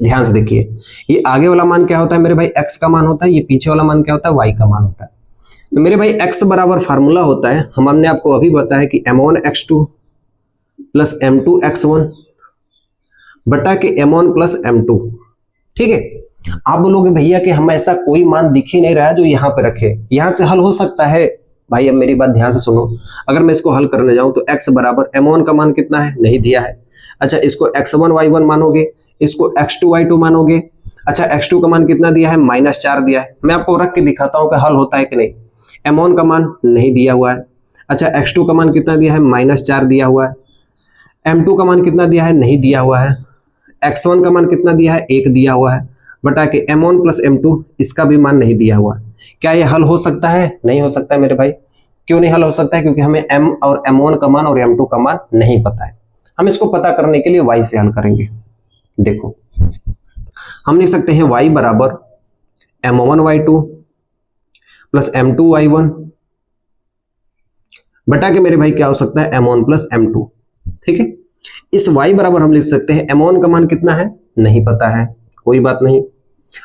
A: ध्यान से देखिए, ये आगे वाला मान क्या होता है मेरे भाई, x का मान होता है, ये पीछे वाला मान क्या होता है, y का मान होता है। तो मेरे भाई x बराबर फार्मूला होता है, हमने आपको अभी बताया कि m1x2 प्लस m2x1 बटा के m1 प्लस m2। ठीक है, आप बोलोगे भैया कि हम ऐसा कोई मान दिख ही नहीं रहा है जो यहाँ पे रखे, यहाँ से हल हो सकता है। भाई अब मेरी बात ध्यान से सुनो, अगर मैं इसको हल करने जाऊं तो x बराबर m1 का मान कितना है, नहीं दिया है। अच्छा इसको x1 y1 मानोगे, इसको x2 y2 मानोगे। अच्छा x2 का मान कितना दिया है, -4 दिया है। मैं आपको रख के दिखाता हूं कि हल होता है कि नहीं। m1 का मान नहीं दिया हुआ है। अच्छा x2 का मान कितना दिया है, -4 दिया हुआ है। m2 का मान कितना दिया है, नहीं दिया हुआ है। x1 का मान कितना दिया है, 1 दिया हुआ है। बटा के m1 प्लस m2, इसका भी मान नहीं दिया हुआ। क्या ये हल हो सकता है, नहीं हो सकता है मेरे भाई। क्यों नहीं हल हो सकता है, क्योंकि हमें m और m1 का मान और m2 का मान नहीं पता है। हम इसको पता करने के लिए y से हल करेंगे। देखो हम लिख सकते हैं y बराबर m1 y2 plus m2 y1 बटा के मेरे भाई क्या हो सकता है, m1 प्लस m2। ठीक है, इस y बराबर हम लिख सकते हैं m1 का मान कितना है, नहीं पता है, कोई बात नहीं।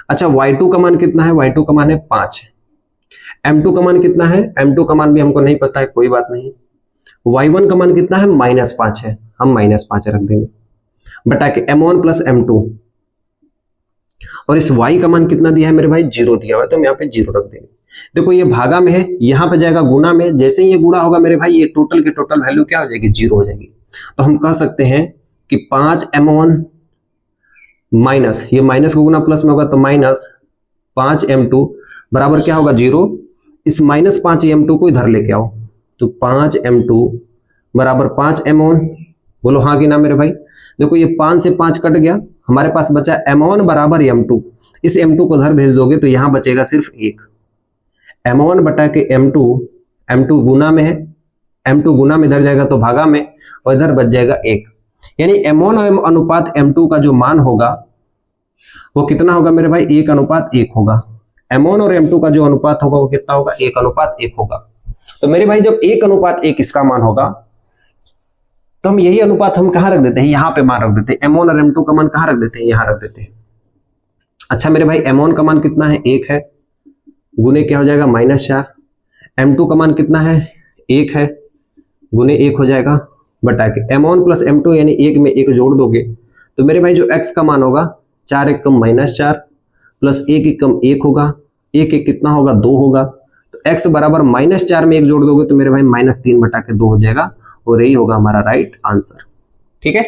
A: अच्छा y2 का मान कितना है, y2 का मान है 5। m2 का मान कितना है, m2 का मान भी हमको नहीं पता है, कोई बात नहीं। y1 का मान कितना है, -5 है, हम -5 रख देंगे। बटा के m1 प्लस m2, और इस y का मान कितना दिया है मेरे भाई, 0 दिया हुआ है, तो हम यहाँ पे 0 रख देंगे। देखो ये भागा में है, यहाँ पे जाएगा गुना में, जैसे ही ये गुणा होगा मेरे भाई ये टोटल की टोटल वैल्यू क्या हो जाएगी, 0 हो जाएगी। तो हम कह सकते हैं कि 5m1 माइनस, ये माइनस को गुना प्लस में होगा तो -5m2 बराबर क्या होगा, 0। इस -5m2 को इधर लेके आओ, तो 5m2 बराबर 5m1। बोलो हाँ कि ना मेरे भाई। देखो ये 5 से 5 कट गया, हमारे पास बचा m1 बराबर m2। इस m2 को इधर भेज दोगे तो यहां बचेगा सिर्फ 1। m1 बटा के m2, m2 गुना में है, m2 गुना में इधर जाएगा तो भागा में, और इधर बच जाएगा 1। यानी m1 अनुपात m2 का जो मान होगा वो कितना होगा मेरे भाई, 1:1 होगा। m1 और m2 का जो अनुपात होगा वो कितना होगा, 1:1 होगा। तो मेरे भाई जब 1:1 इसका मान होगा तो हम यही अनुपात हम कहां रख देते हैं, यहां पे मान रख देते हैं। m1 और m2 का मान कहां रख देते हैं, यहां रख देते हैं। अच्छा मेरे भाई m1 का मान कितना है, 1 है, गुने क्या हो जाएगा, -4। m2 का मान कितना है, 1 है, गुने 1 हो जाएगा। बटा के m1 प्लस m2 यानी 1 में 1 जोड़ दोगे तो मेरे भाई जो x का मान होगा, 4 1 कम -4 प्लस 1 1 कम 1 होगा, 1 1 कितना होगा, 2 होगा। तो x बराबर -4 में 1 जोड़ दोगे तो मेरे भाई -3 बटा के 2 हो जाएगा, और यही होगा हमारा राइट आंसर। ठीक है,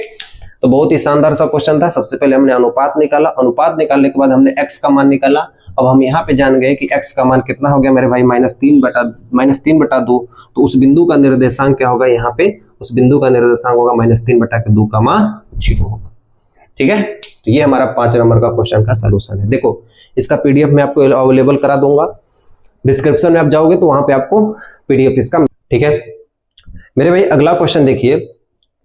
A: तो बहुत ही शानदार सा क्वेश्चन था। सबसे पहले हमने अनुपात निकाला, अनुपात निकालने के बाद हमने x का मान निकाला। अब हम यहाँ पे जान गए कि x का मान कितना हो गया मेरे भाई, -3 बटा 2। तो उस बिंदु का निर्देशांक क्या होगा, यहाँ पे उस बिंदु का निर्देशांक होगा -3 बटा के 2 का मान 0 होगा। ठीक है, तो ये हमारा 5 नंबर का क्वेश्चन का सोल्यूशन है। देखो इसका पीडीएफ मैं आपको अवेलेबल करा दूंगा, डिस्क्रिप्शन में आप जाओगे तो वहां पे आपको पीडीएफ इसका। ठीक है मेरे भाई, अगला क्वेश्चन देखिए।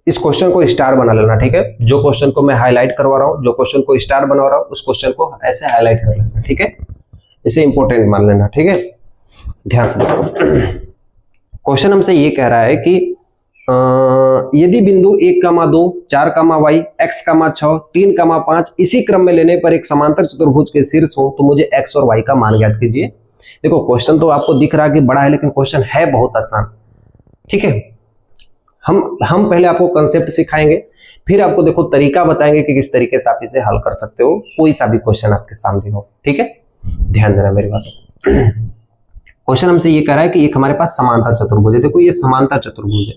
A: इस क्वेश्चन को स्टार बना लेना। ठीक है, जो क्वेश्चन को मैं हाईलाइट करवा रहा हूं, जो क्वेश्चन को स्टार बना रहा हूं, उस क्वेश्चन को ऐसे हाईलाइट कर लेना। ठीक है, इसे इंपॉर्टेंट मान लेना। ठीक है, ध्यान से देखो। क्वेश्चन हमसे ये कह रहा है कि यदि बिंदु 1,2, 4,y, x, 6, 3,5 इसी क्रम में लेने पर एक समांतर चतुर्भुज के शीर्ष हो तो मुझे x और y का मान ज्ञात कीजिए। देखो क्वेश्चन तो आपको दिख रहा है कि बड़ा है, लेकिन क्वेश्चन है बहुत आसान। ठीक है, हम पहले आपको कंसेप्ट सिखाएंगे, फिर आपको देखो तरीका बताएंगे कि किस तरीके से आप इसे हल कर सकते हो, कोई सा भी क्वेश्चन आपके सामने हो। ठीक है, ध्यान देना मेरी बात। क्वेश्चन हमसे ये कह रहा है कि एक हमारे पास समांतर चतुर्भुज है। देखो ये समांतर चतुर्भुज है।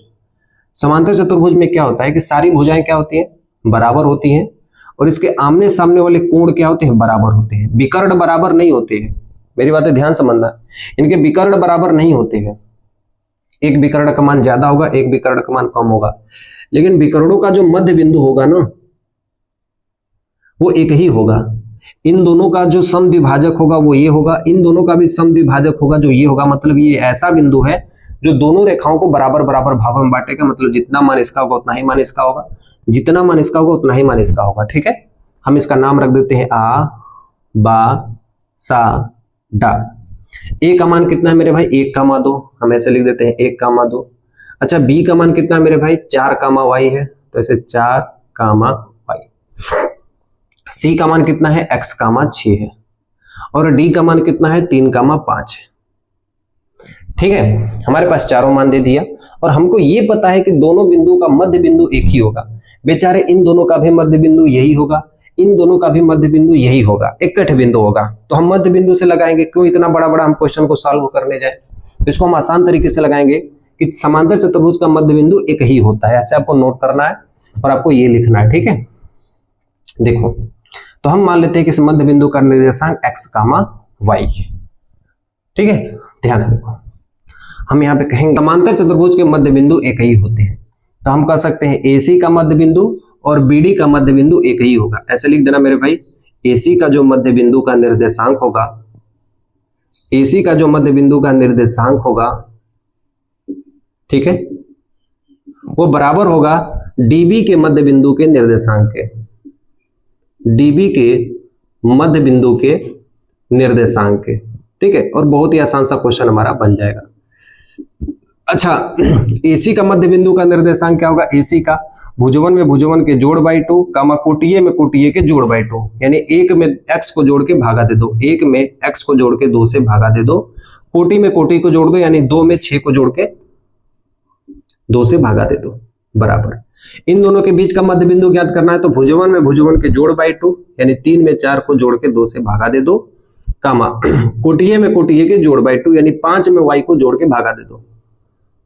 A: समांतर चतुर्भुज में क्या होता है कि सारी भुजाएं क्या होती हैं, बराबर होती हैं, और इसके आमने सामने वाले कोण क्या होते हैं, बराबर होते हैं। विकर्ण बराबर नहीं होते हैं, मेरी बातें ध्यान समझना, इनके विकर्ण बराबर नहीं होते हैं। एक विकर्ण का मान ज्यादा होगा, एक विकर्ण का मान कम होगा, लेकिन विकर्णों का जो मध्य बिंदु होगा ना वो एक ही होगा। इन दोनों का जो समद्विभाजक होगा वो ये होगा, इन दोनों का भी समद्विभाजक होगा जो ये होगा। मतलब ये ऐसा बिंदु है जो दोनों रेखाओं को बराबर बराबर भागों में बांटेगा। मतलब जितना मान इसका होगा उतना ही मान इसका होगा, जितना मान इसका होगा उतना ही मान इसका होगा। ठीक है, हम इसका नाम रख देते हैं आ, बा, सा, डा। ए का मान कितना है मेरे भाई, 1,2, हम ऐसे लिख देते हैं 1,2। अच्छा बी का मान कितना है मेरे भाई, 4,y है, तो ऐसे 4,y। सी का मान कितना है, x,6 है, और डी का मान कितना है, 3,5 है। ठीक है, हमारे पास चारों मान दे दिया, और हमको ये पता है कि दोनों बिंदु का मध्य बिंदु एक ही होगा। बेचारे इन दोनों का भी मध्य बिंदु यही होगा, इन दोनों का भी मध्य बिंदु यही होगा, इकट्ठ बिंदु होगा। तो हम मध्य बिंदु से लगाएंगे, क्यों इतना बड़ा बड़ा हम क्वेश्चन को सॉल्व करने जाए, तो इसको हम आसान तरीके से लगाएंगे कि समांतर चतुर्भुज का मध्य बिंदु एक ही होता है। ऐसे आपको नोट करना है और आपको ये लिखना है, ठीक है। देखो, तो हम मान लेते हैं कि इस मध्य बिंदु का निर्देशांक x, y, ठीक है। ध्यान से देखो, हम यहाँ पे कहेंगे समांतर चतुर्भुज के मध्य बिंदु एक ही होते हैं, तो हम कह सकते हैं AC का मध्य बिंदु और BD का मध्य बिंदु एक ही होगा। ऐसे लिख देना मेरे भाई, AC का जो मध्य बिंदु का निर्देशांक होगा, AC का जो मध्य बिंदु का निर्देशांक होगा, ठीक है, वो बराबर होगा DB के मध्य बिंदु के निर्देशांक के, DB के मध्य बिंदु के निर्देशांक के, ठीक है। और बहुत ही आसान सा क्वेश्चन हमारा बन जाएगा। अच्छा, AC का मध्य बिंदु का निर्देशांक क्या होगा? AC का भुजवन में भुजवन के जोड़ बाई 2, कोटिये में कोटिये के जोड़ बाई 2, यानी एक में x को जोड़ के भागा दे दो, एक में x को जोड़ के 2 से भागा दे दो, कोटि में कोटि को जोड़ दो, यानी 2 में 6 को जोड़ के 2 से भागा दे दो, बराबर। इन दोनों के बीच का मध्य बिंदु ज्ञात करना है, तो भुजवन में भुजवन के जोड़ बाई 2, यानी 3 में 4 को जोड़ के 2 से भागा दे दो, कोटिये में कोटिये के जोड़ बाई 2, यानी 5 में y को जोड़ के भागा दे दो,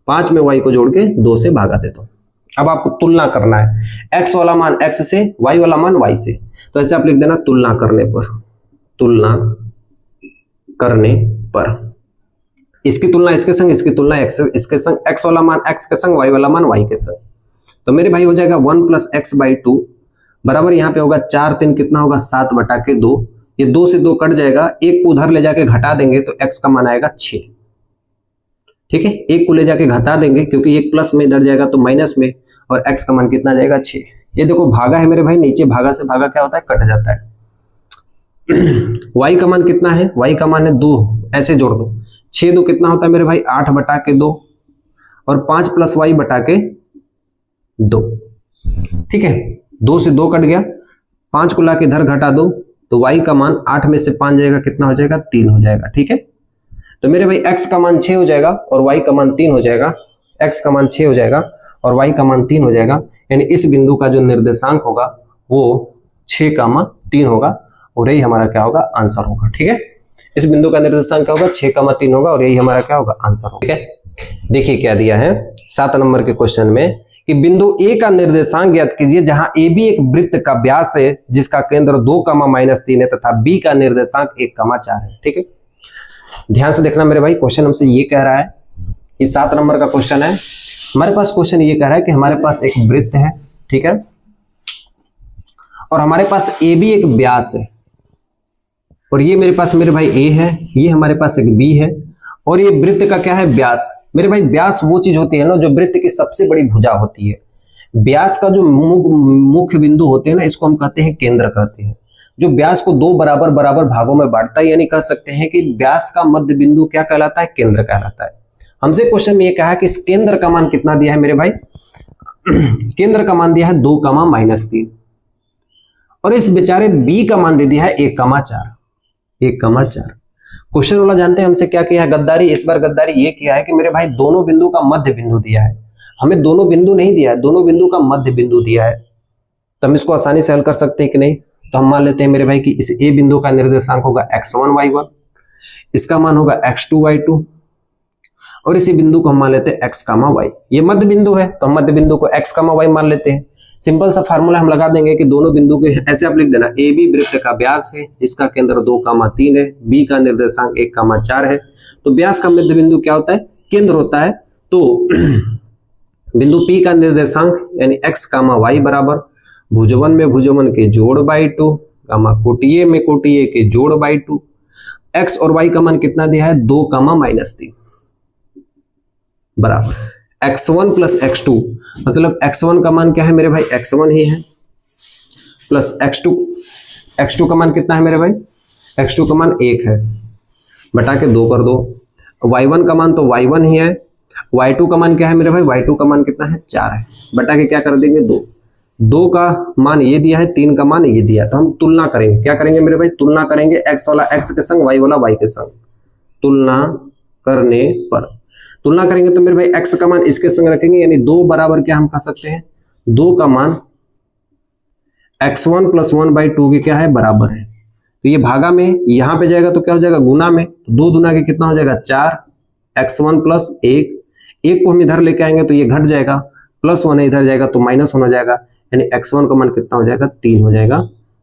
A: 5 में y को जोड़ के 2 से भागा दे दो। अब आपको तुलना करना है, x वाला मान x से, y वाला मान y से, तो ऐसे आप लिख देना तुलना करने पर, तुलना करने पर, इसकी तुलना इसके संग, इसकी तुलना इसके संग, x वाला मान x के संग, y वाला मान y के संग, तो मेरे भाई हो जाएगा 1 + x/2 बराबर, यहाँ पे होगा 4 3 कितना होगा 7/2, ये 2 से 2 कट जाएगा, एक को उधर ले जाके घटा देंगे तो x का मान आएगा 6, ठीक है। एक को ले जाके घटा देंगे क्योंकि एक प्लस में इधर जाएगा तो माइनस में, और x का मान कितना जाएगा 6। ये देखो भागा है मेरे भाई, नीचे भागा से भागा क्या होता है, कट जाता है। y का मान कितना है, y का मान है 2, ऐसे जोड़ दो, 6 2 कितना होता है मेरे भाई 8/2 और 5 + y/2, ठीक है। 2 से 2 कट गया, 5 को लाके इधर घटा दो तो y का मान 8 में से 5 जाएगा, कितना हो जाएगा 3 हो जाएगा, ठीक है। तो मेरे भाई x का मान 6 हो जाएगा और y का मान 3 हो जाएगा, x का मान 6 हो जाएगा और y का मान 3 हो जाएगा, यानी इस बिंदु का जो निर्देशांक होगा वो 6,3 होगा और यही हमारा क्या होगा, आंसर होगा, ठीक है। इस बिंदु का निर्देशांक क्या होगा, 6,3 होगा और यही हमारा क्या होगा, आंसर होगा, ठीक है। देखिए क्या दिया है 7 नंबर के क्वेश्चन में कि बिंदु A का निर्देशांक ज्ञात कीजिए जहां AB एक वृत्त का व्यास है जिसका केंद्र 2,-3 है तथा B का निर्देशांक 1,4 है, ठीक है। ध्यान से देखना मेरे भाई, क्वेश्चन हमसे ये कह रहा है, ये 7 नंबर का क्वेश्चन है। हमारे पास क्वेश्चन ये कह रहा है कि हमारे पास एक वृत्त है, ठीक है, और हमारे पास AB एक व्यास है, और ये मेरे पास मेरे भाई A है, ये हमारे पास एक B है, और ये वृत्त का क्या है, व्यास। मेरे भाई व्यास वो चीज होती है ना जो वृत्त की सबसे बड़ी भुजा होती है। व्यास का जो मुख्य बिंदु होते हैं ना, इसको हम कहते हैं केंद्र कहते हैं, जो व्यास को 2 बराबर बराबर भागों में बांटता है, यानी कह सकते हैं कि व्यास का मध्य बिंदु क्या कहलाता है, केंद्र कहलाता है। हमसे क्वेश्चन में ये कहा है कि इस केंद्र का मान कितना दिया है मेरे भाई, केंद्र का मान दिया है 2,-3 और इस बेचारे B का मान दे दिया है 1,4। क्वेश्चन वाला जानते हैं हमसे क्या किया है, गद्दारी। इस बार गद्दारी ये किया है कि मेरे भाई दोनों बिंदु का मध्य बिंदु दिया है, हमें दोनों बिंदु नहीं दिया है, दोनों बिंदु का मध्य बिंदु दिया है, तो हम इसको आसानी से हल कर सकते हैं कि नहीं। तो हम मान लेते हैं मेरे भाई कि इस A बिंदु का निर्देशांक होगा x1 y1, इसका मान होगा x2 y2, और इसी बिंदु को हम मान लेते हैं x, y। ये मध्य बिंदु है तो हम मध्य बिंदु को x, y मान लेते हैं। सिंपल सा फार्मूला हम लगा देंगे कि दोनों बिंदु के, ऐसे आप लिख देना, AB वृत्त का व्यास है जिसका केंद्र 2,3 है, B का निर्देशांक 1,4 है, तो व्यास का मध्य बिंदु क्या होता है, केंद्र होता है। तो बिंदु P का निर्देशांक यानी x, y बराबर भुजवन में भुजवन के जोड़ बाई 2, कोटिये में कोटिये के जोड़ बाई 2, x और y का मान कितना दिया है 2,-3 बराबर x1 + x2, मतलब x1 का मान क्या है मेरे भाई, x1 ही है, प्लस x2 का मान कितना है मेरे भाई, x2 का मान 1 है, बटा के 2 कर दो। y1 का मान तो y1 ही है, y2 का मान क्या है मेरे भाई, y2 का मान कितना है 4 है, बटा के क्या कर देंगे 2 का मान ये दिया है, 3 का मान ये दिया है, तो हम तुलना करेंगे, क्या करेंगे मेरे भाई, तुलना करेंगे, x वाला x के संग, y वाला y के संग, तुलना करने पर तुलना करेंगे तो मेरे भाई x का मान इसके संग रखेंगे, यानी 2 बराबर क्या हम कह सकते हैं, 2 का मान x1 प्लस 1/2 के क्या है बराबर है। तो ये भागा में यहां पे जाएगा तो क्या हो जाएगा गुना में, तो 2 दूना के कितना हो जाएगा 4, x1 प्लस 1 को हम इधर लेके आएंगे तो ये घट जाएगा, प्लस 1 इधर जाएगा तो माइनस होना जाएगा, यानी x1 का मान कितना हो जाएगा 3 हो जाएगा,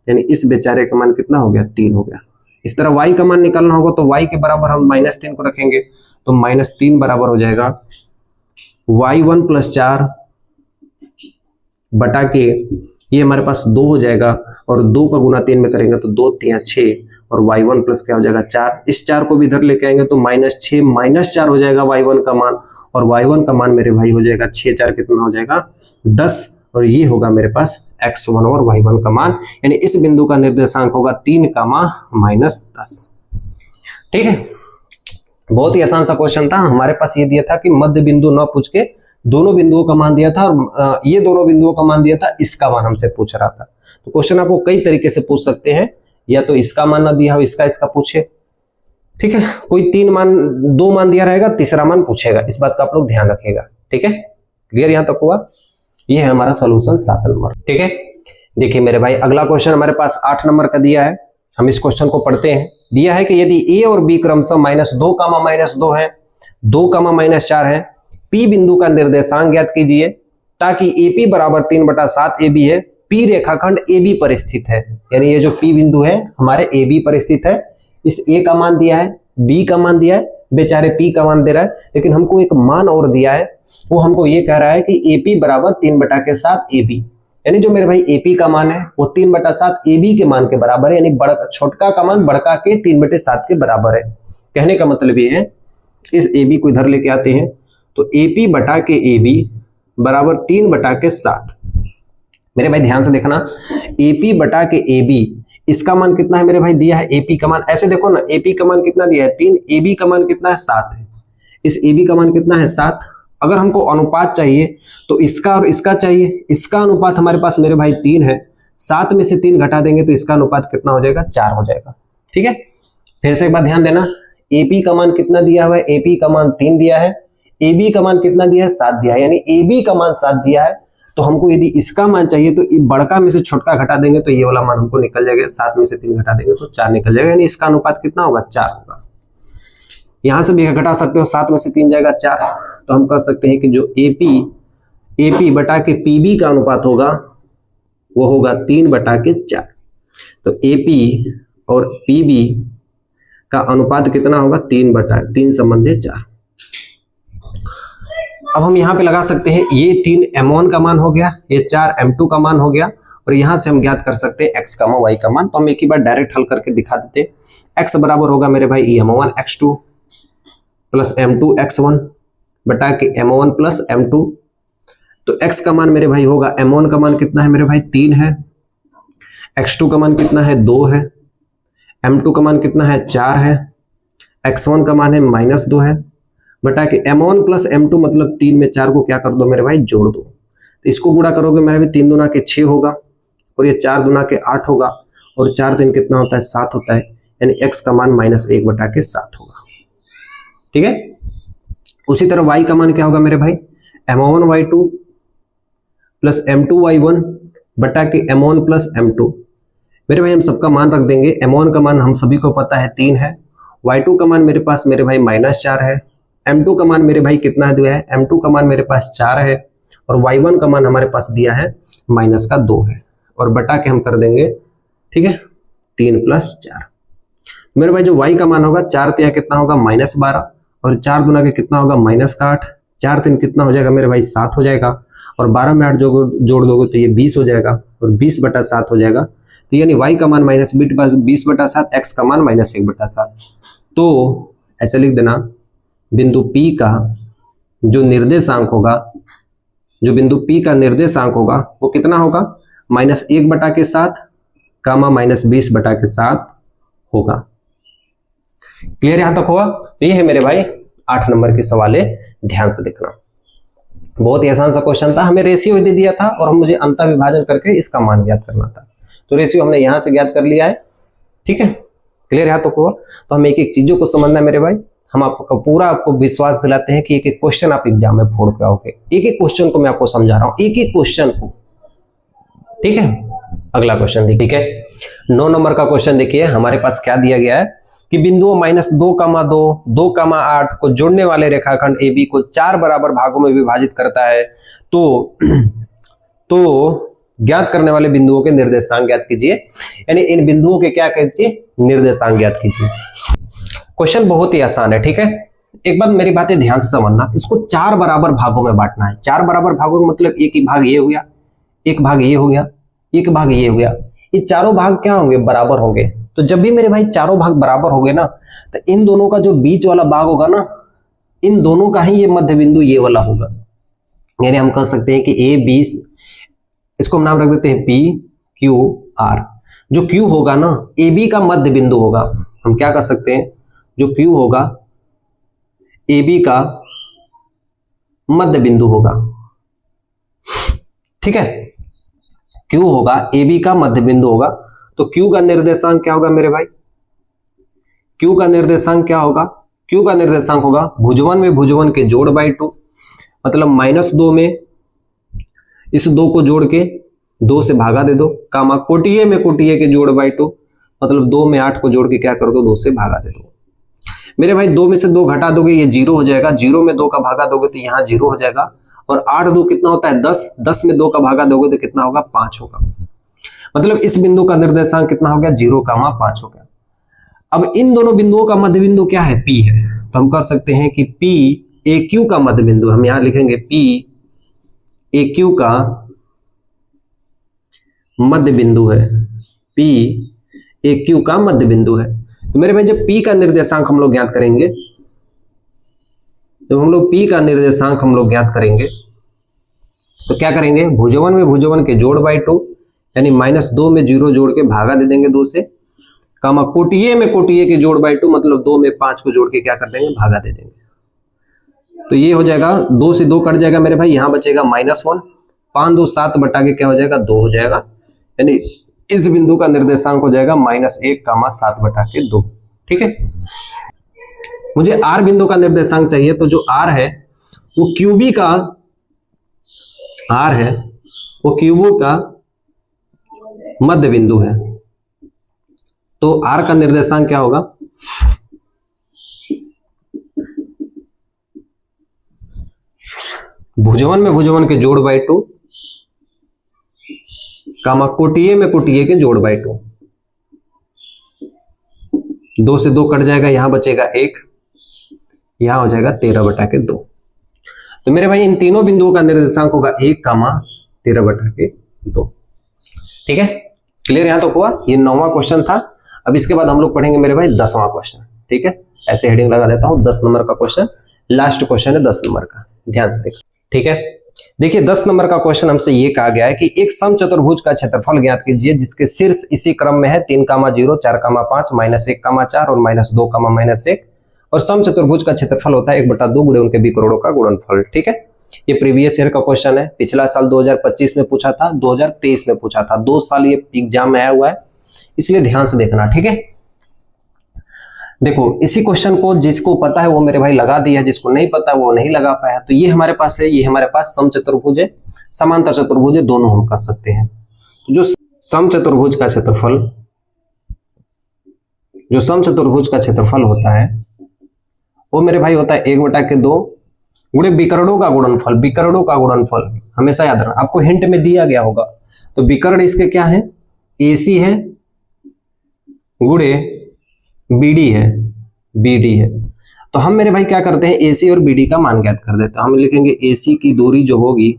A: यानी इस बेचारे का मान कितना हो गया 3 हो गया। इस तरह y का मान निकालना होगा तो y के बराबर हम -3 को रखेंगे तो -3 बराबर हो जाएगा y1 प्लस 4 बटा के ये हमारे पास 2 हो जाएगा, और 2 का गुना 3 में करेंगे तो 2 3 6 और y1 प्लस क्या हो जाएगा 4, इस 4 को भी इधर लेके आएंगे तो -6 - 4 हो जाएगा y1 का मान, और y1 का मान मेरे भाई हो जाएगा 6 4 कितना हो जाएगा 10, और ये होगा मेरे पास x1 और y1 का मान, यानी इस बिंदु का निर्देशांक होगा 3, -10। ठीक है, बहुत ही आसान सा क्वेश्चन था। हमारे पास ये दिया था कि मध्य बिंदु न पूछ के दोनों बिंदुओं का मान दिया था, और ये दोनों बिंदुओं का मान दिया था, इसका मान हमसे पूछ रहा था। तो क्वेश्चन आपको कई तरीके से पूछ सकते हैं, या तो इसका मान ना दिया हो, इसका पूछे, ठीक है, कोई 2 मान दिया रहेगा, तीसरा मान पूछेगा, इस बात का आप लोग ध्यान रखिएगा। ठीक है, क्लियर यहां तक हुआ? ये है हमारा सोल्यूशन 7 नंबर। ठीक है, देखिए मेरे भाई अगला क्वेश्चन हमारे पास 8 नंबर का दिया है, हम इस क्वेश्चन को पढ़ते हैं। दिया है कि यदि ए और बी क्रमशः -2, -2 है, 2, -4 है, पी बिंदु का निर्देशांक ज्ञात कीजिए ताकि एपी बराबर 3/7 AB है, पी रेखाखंड AB पर स्थित है। यानी ये जो पी बिंदु है हमारे AB पर स्थित है, इस ए का मान दिया है, बी का मान दिया है, बेचारे पी का मान दे रहा है, लेकिन हमको एक मान और दिया है, वो हमको ये कह रहा है कि एपी बराबर 3/7 AB, यानी जो मेरे भाई एपी का मान है वो 3/7 AB के मान के बराबर है, यानी छोटका का मान बड़का के 3/7 के बराबर है। कहने का मतलब ये है, इस AB को इधर लेके आते हैं तो AP बटा के AB बराबर 3/7। मेरे भाई ध्यान से देखना, AP बटा के AB, इसका मान कितना है मेरे भाई दिया है, AP का मान, ऐसे देखो ना, AP का मान कितना दिया है 3, AB का मान कितना है 7 है, इस AB का मान कितना है 7। अगर हमको अनुपात चाहिए तो इसका और इसका चाहिए, इसका अनुपात हमारे पास मेरे भाई 3 है, 7 में से 3 घटा देंगे तो इसका अनुपात कितना हो जाएगा 4 हो जाएगा। ठीक है, फिर से एक बार ध्यान देना, AP का मान कितना दिया हुआ है, AP का मान 3 दिया है, AB का मान कितना दिया है 7 दिया है, यानी AB का मान 7 दिया है, तो हमको यदि इसका मान चाहिए तो बड़का में से छोटका घटा देंगे तो ये वाला मान हमको निकल जाएगा, 7 में से 3 घटा देंगे तो 4 निकल जाएगा, यानी इसका अनुपात कितना होगा 4 होगा। यहां से भी घटा सकते हो, 7 में से 3 जाएगा 4, तो हम कह सकते हैं कि जो AP बटा के PB का अनुपात होगा वो होगा 3/4। तो AP और PB का अनुपात कितना होगा 3/3 संबंधित 4। अब हम यहाँ पे लगा सकते हैं, ये 3 M1 का मान हो गया, ये 4 M2 का मान हो गया, और यहां से हम ज्ञात कर सकते हैं x, y का मान। तो हम एक ही बार डायरेक्ट हल करके दिखा देते हैं। x बराबर होगा मेरे भाई M1 x2 plus M2 x1 बटा के M1 प्लस M2। तो x का मान मेरे भाई होगा, M1 का मान कितना है मेरे भाई 3 है, x2 का मान कितना है 2 है, M2 का मान कितना है 4 है, x1 का मान है -2 है, बटा के M1 प्लस M2 मतलब 3 में 4 को क्या कर दो मेरे भाई जोड़ दो, तो इसको गुणा करोगे मेरे भाई 3 दूना के 6 होगा, और ये 4 दूना के 8 होगा, और 4 3 कितना होता है 7 होता है, यानी x का मान -1/7 होगा। ठीक है, उसी तरह y का मान क्या होगा मेरे भाई M1 y2 plus M2 y1 बटा के M1 प्लस M2। मेरे भाई हम सबका मान रख देंगे, M1 का मान हम सभी को पता है 3 है, y2 का मान मेरे पास मेरे भाई -4 है, M2 का मान मेरे भाई कितना दिया है, M2 का मान मेरे पास 4 है, और y1 का मान हमारे पास दिया है -2 है, और बटा के हम कर देंगे, ठीक है 3 + 4। मेरे भाई जो y का मान होगा 4 3 कितना होगा -12, और 4 दूना के कितना होगा -8, 4 3 कितना हो जाएगा मेरे भाई 7 हो जाएगा, और 12 में 8 जोड़ दोगे तो ये 20 हो जाएगा, और 20/7 हो जाएगा। तो यानी y का मान -20/7, x का मान -1/7। तो ऐसे लिख देना, बिंदु P का जो निर्देशांक होगा, जो बिंदु P का निर्देशांक होगा वो कितना होगा -1/7 -20/7 होगा। क्लियर यहां तक हुआ? तो ये है मेरे भाई 8 नंबर के सवाल है, ध्यान से देखना। बहुत ही आसान सा क्वेश्चन था, हमें रेशियो दे दिया था और हम मुझे अंतर विभाजन करके इसका मान ज्ञात करना था, तो रेशियो हमने यहां से ज्ञात कर लिया है। ठीक है, क्लियर यहां तक हुआ? तो हम एक एक चीजों को समझना है मेरे भाई, हम आपको विश्वास दिलाते हैं कि एक एक क्वेश्चन आप एग्जाम में फोड़ के आओगे। एक एक क्वेश्चन को मैं आपको समझा रहा हूं, एक एक क्वेश्चन को, ठीक है। अगला क्वेश्चन देखिए, ठीक है। 9 नंबर का क्वेश्चन देखिए, हमारे पास क्या दिया गया है कि बिंदुओं -2,2, 2,8 को जोड़ने वाले रेखाखंड AB को 4 बराबर भागों में विभाजित करता है। तो ज्ञात करने वाले बिंदुओं के निर्देशांक ज्ञात कीजिए, यानी इन बिंदुओं के क्या कीजिए, निर्देशांक ज्ञात कीजिए। क्वेश्चन बहुत ही आसान है, ठीक है। एक बात मेरी बातें ध्यान से समझना, इसको 4 बराबर भागों में बांटना है। 4 बराबर भागों में मतलब एक ही भाग ये हो गया, एक भाग ये हो गया, एक भाग ये हो गया। ये चारों भाग क्या होंगे, बराबर होंगे। तो जब भी मेरे भाई चारों भाग बराबर हो गए ना, तो इन दोनों का जो बीच वाला भाग होगा ना, इन दोनों का ही ये मध्य बिंदु ये वाला होगा। यानी हम कह सकते हैं कि ए बी, इसको हम नाम रख देते हैं P Q R। जो Q होगा ना, AB का मध्य बिंदु होगा। हम क्या कर सकते हैं, जो Q होगा AB का मध्य बिंदु होगा, ठीक है। Q होगा AB का मध्य बिंदु होगा। तो Q का निर्देशांक क्या होगा मेरे भाई, Q का निर्देशांक क्या होगा, Q का निर्देशांक होगा भुजवन में भुजवन के जोड़ बाई 2, मतलब -2 में इस 2 को जोड़ के 2 से भागा दे दो, कामा कोटिये में कोटिये के जोड़ बाई 2, मतलब 2 में 8 को जोड़ के क्या कर दो, 2 से भागा दे दो। मेरे भाई 2 में से 2 घटा दोगे, ये 0 हो जाएगा। 0 में 2 का भागा दोगे तो यहाँ 0 हो जाएगा। और 8 2 कितना होता है, 10। 10 में 2 का भागा दोगे तो कितना होगा, 5 होगा। मतलब इस बिंदु का निर्देशांक कितना हो गया, 0,5 हो गया। अब इन दोनों बिंदुओं का मध्य बिंदु क्या है, P है। तो हम कह सकते हैं कि P AQ का मध्य बिंदु, हम यहां लिखेंगे P AQ का मध्य बिंदु है, P AQ का मध्य बिंदु है। तो मेरे भाई जब P का निर्देशांक हम लोग ज्ञात करेंगे, जब हम लोग P का निर्देशांक हम लोग ज्ञात करेंगे तो क्या करेंगे, भुजवन में भुजवन के जोड़ बाई 2, यानी -2 में 0 जोड़ के भागा दे देंगे 2 से, कामा कोटिये में कोटिये के जोड़ बाई 2, मतलब 2 में 5 को जोड़ के क्या कर देंगे, भागा दे देंगे। तो ये हो जाएगा, 2 से 2 कट जाएगा मेरे भाई, यहां बचेगा -1, 5 2 7 बटा के क्या हो जाएगा, 2 हो जाएगा। यानी इस बिंदु का निर्देशांक हो जाएगा -1, 7 बटा के 2, ठीक है। मुझे R बिंदु का निर्देशांक चाहिए, तो जो R है वो QB का, R है वो QB का मध्य बिंदु है। तो R का निर्देशांक क्या होगा, भुजवन में भुजवन के जोड़ बाई 2, कामा कोटिये में कोटिये के जोड़ बाई 2, 2 से 2 कट जाएगा, यहां बचेगा 1, यहां हो जाएगा 13 बटा के 2। तो मेरे भाई इन तीनों बिंदुओं का निर्देशांक होगा 1, 13 बटा के 2, ठीक है। क्लियर यहां तो हुआ। ये 9वां क्वेश्चन था। अब इसके बाद हम लोग पढ़ेंगे मेरे भाई 10वां क्वेश्चन, ठीक है। ऐसे हेडिंग लगा देता हूं, 10 नंबर का क्वेश्चन, लास्ट क्वेश्चन है 10 नंबर का, ध्यान से देखो, ठीक है। देखिए 10 नंबर का क्वेश्चन हमसे ये कहा गया है कि एक समचतुर्भुज का क्षेत्रफल ज्ञात कीजिए जिसके शीर्ष इसी क्रम में है 3, 0, 4, 5, -1, 4 और -2, -1, और समचतुर्भुज का क्षेत्रफल होता है 1/2 गुणे उनके विकर्णों का गुणनफल, ठीक है। ये प्रीवियस ईयर का क्वेश्चन है, पिछला साल 2025 में पूछा था, 2023 में पूछा था, 2 साल ये एग्जाम में आया हुआ है, इसलिए ध्यान से देखना, ठीक है। देखो इसी क्वेश्चन को जिसको पता है वो मेरे भाई लगा दिया, जिसको नहीं पता वो नहीं लगा पाया। तो ये हमारे पास है, ये हमारे पास समचतुर्भुज है, समांतर चतुर्भुज है, दोनों हम कर सकते हैं। तो जो समचतुर्भुज का क्षेत्रफल, जो समचतुर्भुज का क्षेत्रफल होता है वो मेरे भाई होता है 1/2 गुणे विकर्णों का गुणनफल। विकर्णों का गुणनफल हमेशा याद रखना, आपको हिंट में दिया गया होगा। तो विकर्ण इसके क्या है, AC है गुणे BD है, BD है। तो हम मेरे भाई क्या करते हैं, AC और BD का मान ज्ञात कर देते हैं। हम लिखेंगे AC की दूरी जो होगी,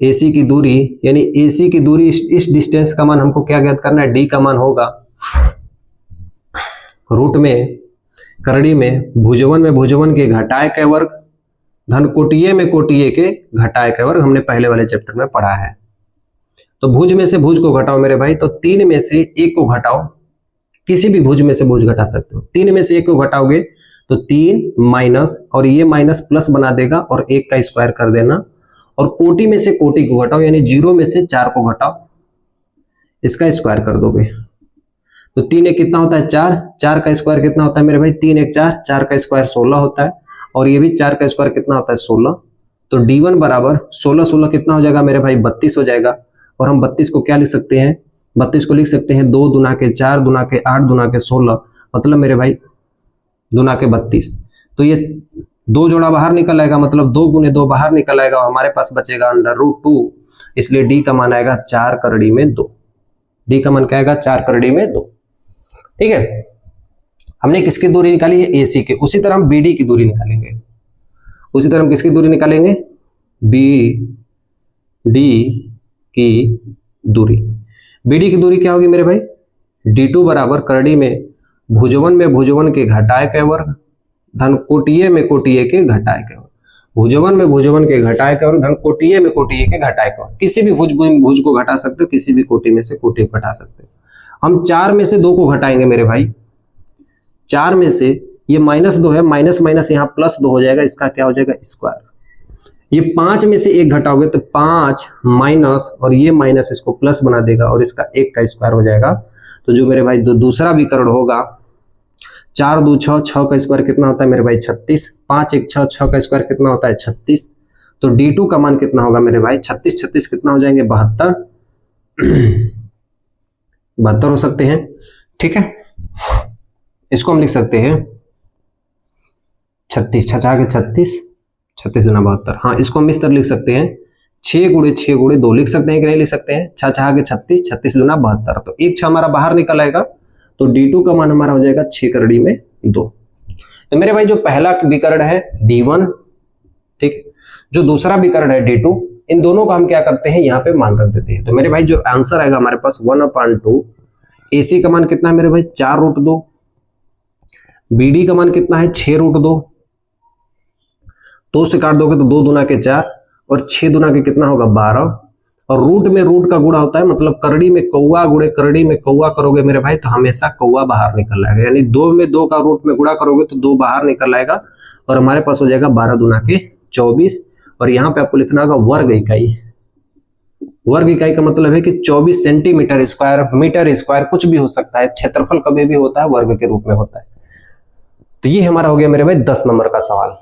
A: AC की दूरी यानी AC की दूरी, इस डिस्टेंस का मान हमको क्या ज्ञात करना है, D का मान होगा रूट में करड़ी में भुजवन के घटाए के वर्ग धन कोटिये में कोटिये के घटाए के वर्ग, हमने पहले वाले चैप्टर में पढ़ा है। तो भुज में से भुज को घटाओ मेरे भाई, तो 3 में से 1 को घटाओ, किसी भी भुज में से भुज घटा सकते हो। 3 में से 1 को घटाओगे तो 3 माइनस, और ये माइनस प्लस बना देगा, और 1 का स्क्वायर कर देना, और कोटि में से कोटि को घटाओ, यानी 0 में से 4 को घटाओ, इसका स्क्वायर कर दोगे। तो 3 1 कितना होता है 4, 4 का स्क्वायर कितना होता है मेरे भाई 3 1 4, 4 का स्क्वायर 16 होता है, और ये भी 4 का स्क्वायर कितना होता है 16। तो D1 बराबर 16 16 कितना हो जाएगा मेरे भाई 32 हो जाएगा। और हम 32 को क्या लिख सकते हैं, 32 को लिख सकते हैं 2 दुना के 4 दुना के 8 दुना के 16, मतलब मेरे भाई दुना के 32। तो ये 2 जोड़ा बाहर निकल आएगा, मतलब 2 गुने 2 बाहर निकल आएगा और हमारे पास बचेगा √2। इसलिए डी का मान आएगा 4 करड़ी में 2। डी का मान क्या आएगा, 4 करड़ी में 2। ठीक है, हमने किसकी दूरी निकाली है, AC की। उसी तरह हम BD की दूरी निकालेंगे। उसी तरह हम किसकी दूरी निकालेंगे, BD की दूरी। BD की दूरी क्या होगी मेरे भाई, D2 बराबर करड़ी में भुजवन के घटाए के वर्ग धन कोटिये में कोटिये के घटाए के वर्ग। भुजवन में भुजवन के घटाए के वर्ग धन कोटिये में कोटिये के घटाए के वर्ग। किसी भी भुज को घटा सकते हो, किसी भी कोटि में से कोटि को घटा सकते हो। हम 4 में से 2 को घटाएंगे मेरे भाई। 4 में से ये -2 है, माइनस माइनस यहाँ +2 हो जाएगा, इसका क्या हो जाएगा स्क्वायर। ये 5 में से 1 घटाओगे तो 5 माइनस और ये माइनस इसको प्लस बना देगा और इसका 1 का स्क्वायर हो जाएगा। तो जो मेरे भाई दूसरा विकर्ण होगा 4 2 6, 6 का स्क्वायर कितना होता है मेरे भाई 36, 5 1 6, 6 का स्क्वायर कितना होता है 36। तो D2 का मान कितना होगा मेरे भाई 36 36 कितना हो जाएंगे 72 72 हो सकते हैं। ठीक है, इसको हम लिख सकते हैं 36 6 के 36 36 गुना 72। हाँ, इसको हम इस तरह लिख सकते हैं 6 गुणे 6 गुणे 2 लिख सकते हैं कि नहीं लिख सकते हैं, 6 के 36 36 गुना 72। तो 1 6 हमारा बाहर निकल आएगा, तो D2 का मान हमारा हो जाएगा 6 करड़ी में 2। तो मेरे भाई जो पहला विकर्ण है D1, ठीक है, जो दूसरा विकर्ण है D2, इन दोनों का हम क्या करते हैं यहाँ पे मान रख देते हैं। तो मेरे भाई जो आंसर आएगा हमारे पास 1/2। AC का मान कितना है मेरे भाई 4√2। BD का मान कितना है 6√2। 2 से काट दोगे तो 2 दुना के 4 और 6 दुना के कितना होगा 12। और रूट में रूट का गुणा होता है, मतलब करड़ी में कौवा गुणे करड़ी में कौवा करोगे मेरे भाई तो हमेशा कौवा बाहर निकल आएगा। यानी 2 में 2 का रूट में गुणा करोगे तो 2 बाहर निकल आएगा और हमारे पास हो जाएगा 12 दुना के 24। और यहाँ पे आपको लिखना होगा वर्ग इकाई। वर्ग इकाई का मतलब है कि 24 सेंटीमीटर स्क्वायर, मीटर स्क्वायर कुछ भी हो सकता है, क्षेत्रफल कभी भी होता है, वर्ग के रूप में होता है। तो ये हमारा हो गया मेरे भाई 10 नंबर का सवाल।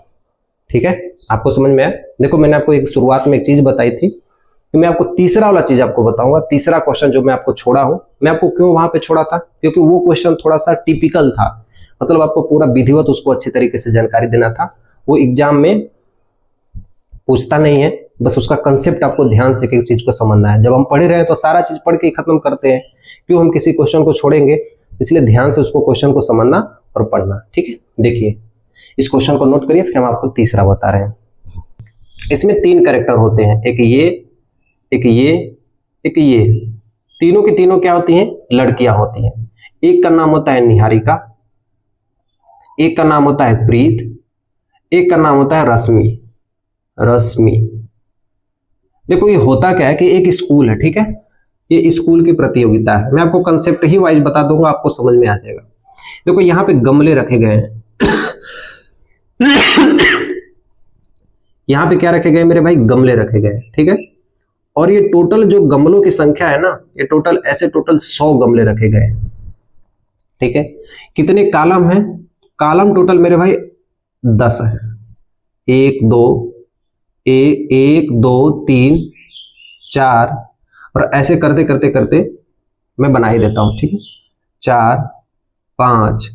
A: ठीक है, आपको समझ में आया। देखो मैंने आपको एक शुरुआत में एक चीज बताई थी कि मैं आपको तीसरा वाला चीज आपको बताऊंगा। तीसरा क्वेश्चन जो मैं आपको छोड़ा हूं, मैं आपको क्यों वहां पे छोड़ा था, क्योंकि वो क्वेश्चन थोड़ा सा टिपिकल था, मतलब आपको पूरा विधिवत उसको अच्छी तरीके से जानकारी देना था। वो एग्जाम में पूछता नहीं है, बस उसका कंसेप्ट आपको ध्यान से किसी चीज को समझना है। जब हम पढ़ रहे हैं तो सारा चीज पढ़ के खत्म करते हैं, क्यों हम किसी क्वेश्चन को छोड़ेंगे, इसलिए ध्यान से उसको क्वेश्चन को समझना और पढ़ना। ठीक है, देखिए इस क्वेश्चन को नोट करिए, फिर हम आपको तीसरा बता रहे हैं। इसमें 3 कैरेक्टर होते हैं, एक ये, एक ये, एक ये। तीनों की तीनों क्या होती हैं, लड़कियां होती हैं। एक का नाम होता है निहारिका, एक का नाम होता है प्रीत, एक का नाम होता है रश्मि। रश्मि देखो ये होता क्या है कि एक स्कूल है, ठीक है, ये स्कूल की प्रतियोगिता है। मैं आपको कंसेप्ट ही वाइज बता दूंगा, आपको समझ में आ जाएगा। देखो यहाँ पे गमले रखे गए हैं यहाँ पे क्या रखे गए मेरे भाई, गमले रखे गए, ठीक है। और ये टोटल जो गमलों की संख्या है ना, ये टोटल ऐसे टोटल 100 गमले रखे गए, ठीक है। कितने कॉलम हैं, कॉलम टोटल मेरे भाई 10 है। 1 2 1 2 3 4 और ऐसे करते करते करते मैं बना ही देता हूं, ठीक है। 4 5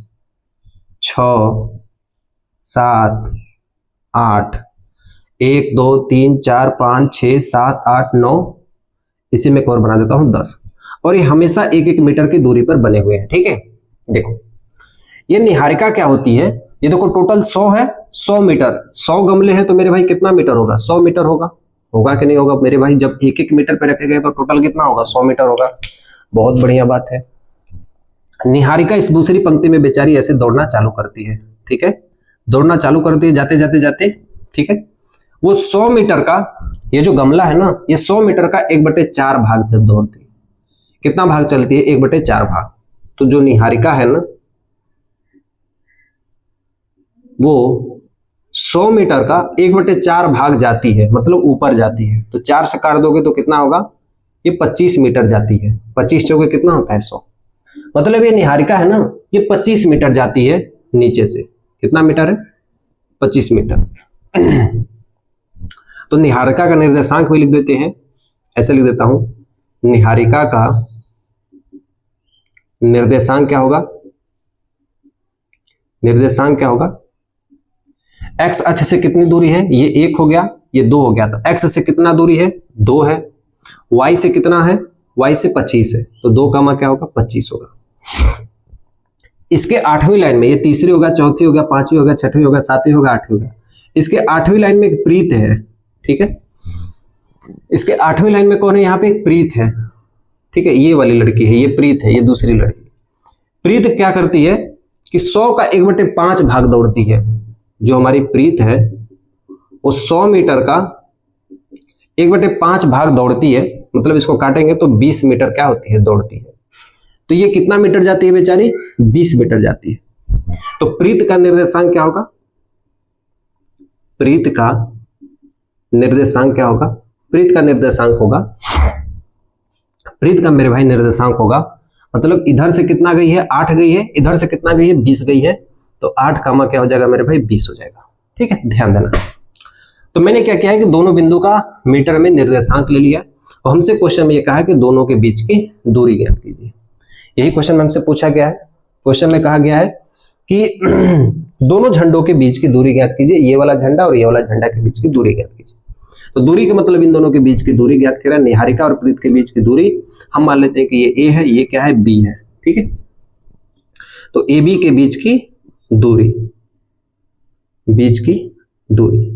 A: 6 7 8 1 2 3 4 5 6 7 8 9, इसी में एक और बना देता हूं 10। और ये हमेशा 1-1 मीटर की दूरी पर बने हुए हैं, ठीक है। देखो ये निहारिका क्या होती है, ये देखो टोटल 100 है, 100 मीटर, 100 गमले हैं तो मेरे भाई कितना मीटर होगा, 100 मीटर होगा, होगा कि नहीं होगा मेरे भाई। जब 1-1 मीटर पे रखे गए तो टोटल कितना होगा, 100 मीटर होगा। बहुत बढ़िया बात है। निहारिका इस दूसरी पंक्ति में बेचारी ऐसे दौड़ना चालू करती है, ठीक है, दौड़ना चालू करती है जाते जाते जाते, ठीक है। वो 100 मीटर का ये जो गमला है ना, ये 100 मीटर का 1/4 भाग जब दौड़ती है, कितना भाग चलती है, 1/4 भाग। तो जो निहारिका है ना, वो 100 मीटर का 1/4 भाग जाती है, मतलब ऊपर जाती है। तो 4 से काट दोगे तो कितना होगा, ये 25 मीटर जाती है। 25 चौके कितना होता है 100, मतलब ये निहारिका है ना, ये 25 मीटर जाती है नीचे से। कितना मीटर है, 25 मीटर। तो निहारिका का निर्देशांक भी लिख देते हैं, ऐसे लिख देता हूं निहारिका का निर्देशांक क्या होगा? निर्देशांक क्या होगा? एक्स अक्ष से कितनी दूरी है? ये 1 हो गया, ये 2 हो गया। तो एक्स से कितना दूरी है? 2 है। वाई से कितना है? वाई से 25 है, तो 2 का मान क्या होगा? 25 होगा। इसके 8वीं लाइन में, ये तीसरी होगा, चौथी होगा, 5वीं होगा, 6वीं होगा, 7वीं होगा, 8वीं होगा। इसके 8वीं लाइन में एक प्रीत है, ठीक है। इसके 8वीं लाइन में कौन है? यहाँ पे एक प्रीत है, ठीक है। ये वाली लड़की है, ये प्रीत है, ये दूसरी लड़की। प्रीत क्या करती है कि 100 का 1/5 भाग दौड़ती है। जो हमारी प्रीत है वो 100 मीटर का 1/5 भाग दौड़ती है, मतलब इसको काटेंगे तो 20 मीटर क्या होती है? दौड़ती है। तो ये कितना मीटर जाती है बेचारी? 20 मीटर जाती है। तो प्रीत का निर्देशांक क्या होगा? प्रीत का निर्देशांक क्या होगा? प्रीत का निर्देशांक होगा, प्रीत का मेरे भाई निर्देशांक होगा, मतलब इधर से कितना गई है? 8 गई है, इधर से कितना गई है? 20 गई है। तो 8 कामा क्या हो जाएगा मेरे भाई? 20 हो जाएगा, ठीक है। ध्यान देना। तो मैंने क्या किया है कि दोनों बिंदु का मीटर में निर्देशांक ले लिया और हमसे क्वेश्चन में ये कहा है कि दोनों के बीच की दूरी ज्ञात कीजिए। यही क्वेश्चन में हमसे पूछा गया है। क्वेश्चन में कहा गया है कि दोनों झंडों के बीच की दूरी ज्ञात कीजिए। ये वाला झंडा और ये वाला झंडा के बीच की दूरी ज्ञात कीजिए। तो दूरी के मतलब इन दोनों के बीच की दूरी ज्ञात करें। निहारिका और प्रीत के बीच की दूरी हम मान लेते हैं कि ये ए है, ये क्या है? बी है, ठीक है। तो ए बी के बीच की दूरी, बीच की दूरी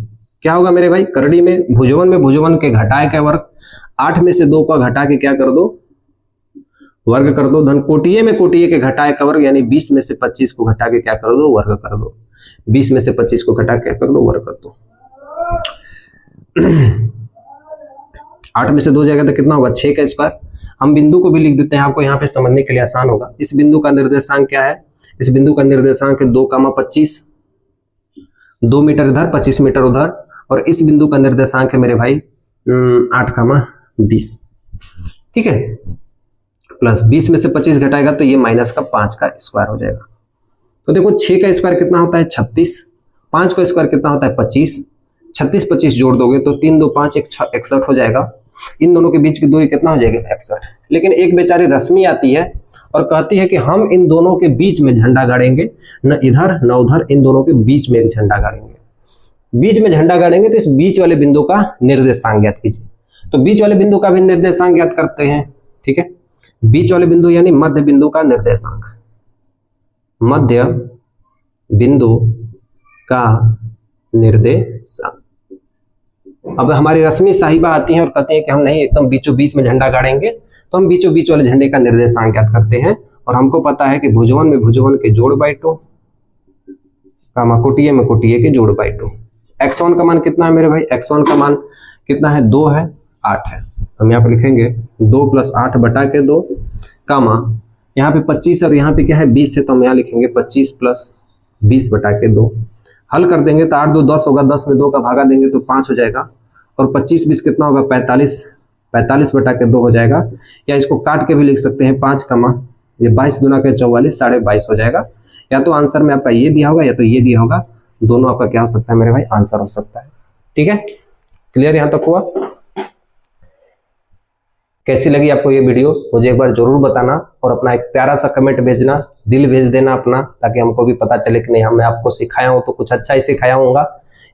A: क्या होगा मेरे भाई? करड़ी में भुजवन के घटाए का वर्ग, 8 में से 2 का घटा के क्या कर दो? वर्ग कर दो। धन कोटिये में कोटिये के घटाए का वर्ग, यानी 20 में से 25 को घटा के क्या कर दो? वर्ग कर दो। 20 में से 25 को घटा के क्या कर दो? वर्ग कर दो। 8 में से 2 जाएगा तो कितना होगा? 6 का स्क्वायर। हम बिंदु को भी लिख देते हैं, आपको यहाँ पे समझने के लिए आसान होगा। इस बिंदु का निर्देशांक क्या है? इस बिंदु का निर्देशांक है 2,25, 2 मीटर इधर, 25 मीटर उधर। और इस बिंदु का निर्देशांक है मेरे भाई 8,20, ठीक है। प्लस 20 में से 25 घटाएगा तो ये माइनस का 5 का स्क्वायर हो जाएगा। तो देखो 6 का स्क्वायर कितना होता है? 36। 5 का स्क्वायर कितना होता है? 25। 36 25 जोड़ दोगे तो 3 2 5 61 हो जाएगा। इन दोनों के बीच की दूरी कितना हो जाएगी? 61। लेकिन एक बेचारी रश्मि आती है और कहती है कि हम इन दोनों के बीच में झंडा गाड़ेंगे, न इधर न उधर, इन दोनों के बीच में एक झंडा गाड़ेंगे। बीच में झंडा गाड़ेंगे तो इस बीच वाले बिंदु का निर्देशांक ज्ञात कीजिए। तो बीच वाले बिंदु का भी निर्देशांक ज्ञात करते हैं, ठीक है। बीच वाले बिंदु यानी मध्य बिंदु का निर्देशांक, मध्य बिंदु का निर्देशांक। अब हमारी रश्मि साहिबा आती हैं और कहती हैं कि हम नहीं, एकदम बीचों बीच में झंडा गाड़ेंगे। तो हम बीचों बीच वाले झंडे का निर्देशांक ज्ञात करते हैं और हमको पता है कि भुजवन में भुजवन के जोड़ बाई 2, कोटिये में कोटिये के जोड़ बाई 2। x1 का मान कितना है मेरे भाई? x1 का मान कितना है? 2 है, 8 है। हम यहाँ पे लिखेंगे 2 + 8 बटा के 2, कामा यहाँ पे 25 और यहाँ पे क्या है? 20 है, तो हम यहाँ लिखेंगे 25 + 20 बटा के 2। हल कर देंगे तो 8 2 10 होगा, 10 में 2 का भागा देंगे तो 5 हो जाएगा। और 25 20 कितना होगा? 45, 45 बटा के 2 हो जाएगा। या इसको काट के भी लिख सकते हैं 5 कामा ये 22 दूना के 44, 22.5 हो जाएगा। या तो आंसर में आपका ये दिया होगा या तो ये दिया होगा, दोनों आपका क्या हो सकता है मेरे भाई? आंसर हो सकता है, ठीक है। क्लियर यहां तक हुआ? कैसी लगी आपको ये वीडियो मुझे एक बार जरूर बताना और अपना एक प्यारा सा कमेंट भेजना, दिल भेज देना अपना, ताकि हमको भी पता चले कि नहीं मैं आपको सिखाया हूं तो कुछ अच्छा ही सिखाया होगा।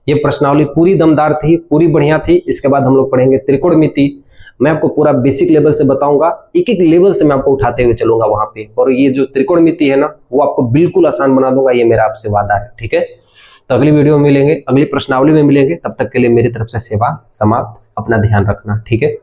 A: ये प्रश्नावली पूरी दमदार थी, पूरी बढ़िया थी। इसके बाद हम लोग पढ़ेंगे त्रिकोणमिति। मैं आपको पूरा बेसिक लेवल से बताऊंगा, एक एक लेवल से मैं आपको उठाते हुए चलूंगा वहां पे। और ये जो त्रिकोणमिति है ना, वो आपको बिल्कुल आसान बना दूंगा, ये मेरा आपसे वादा है, ठीक है। तो अगली वीडियो में मिलेंगे, अगली प्रश्नावली में मिलेंगे। तब तक के लिए मेरी तरफ से सेवा समाप्त। अपना ध्यान रखना, ठीक है।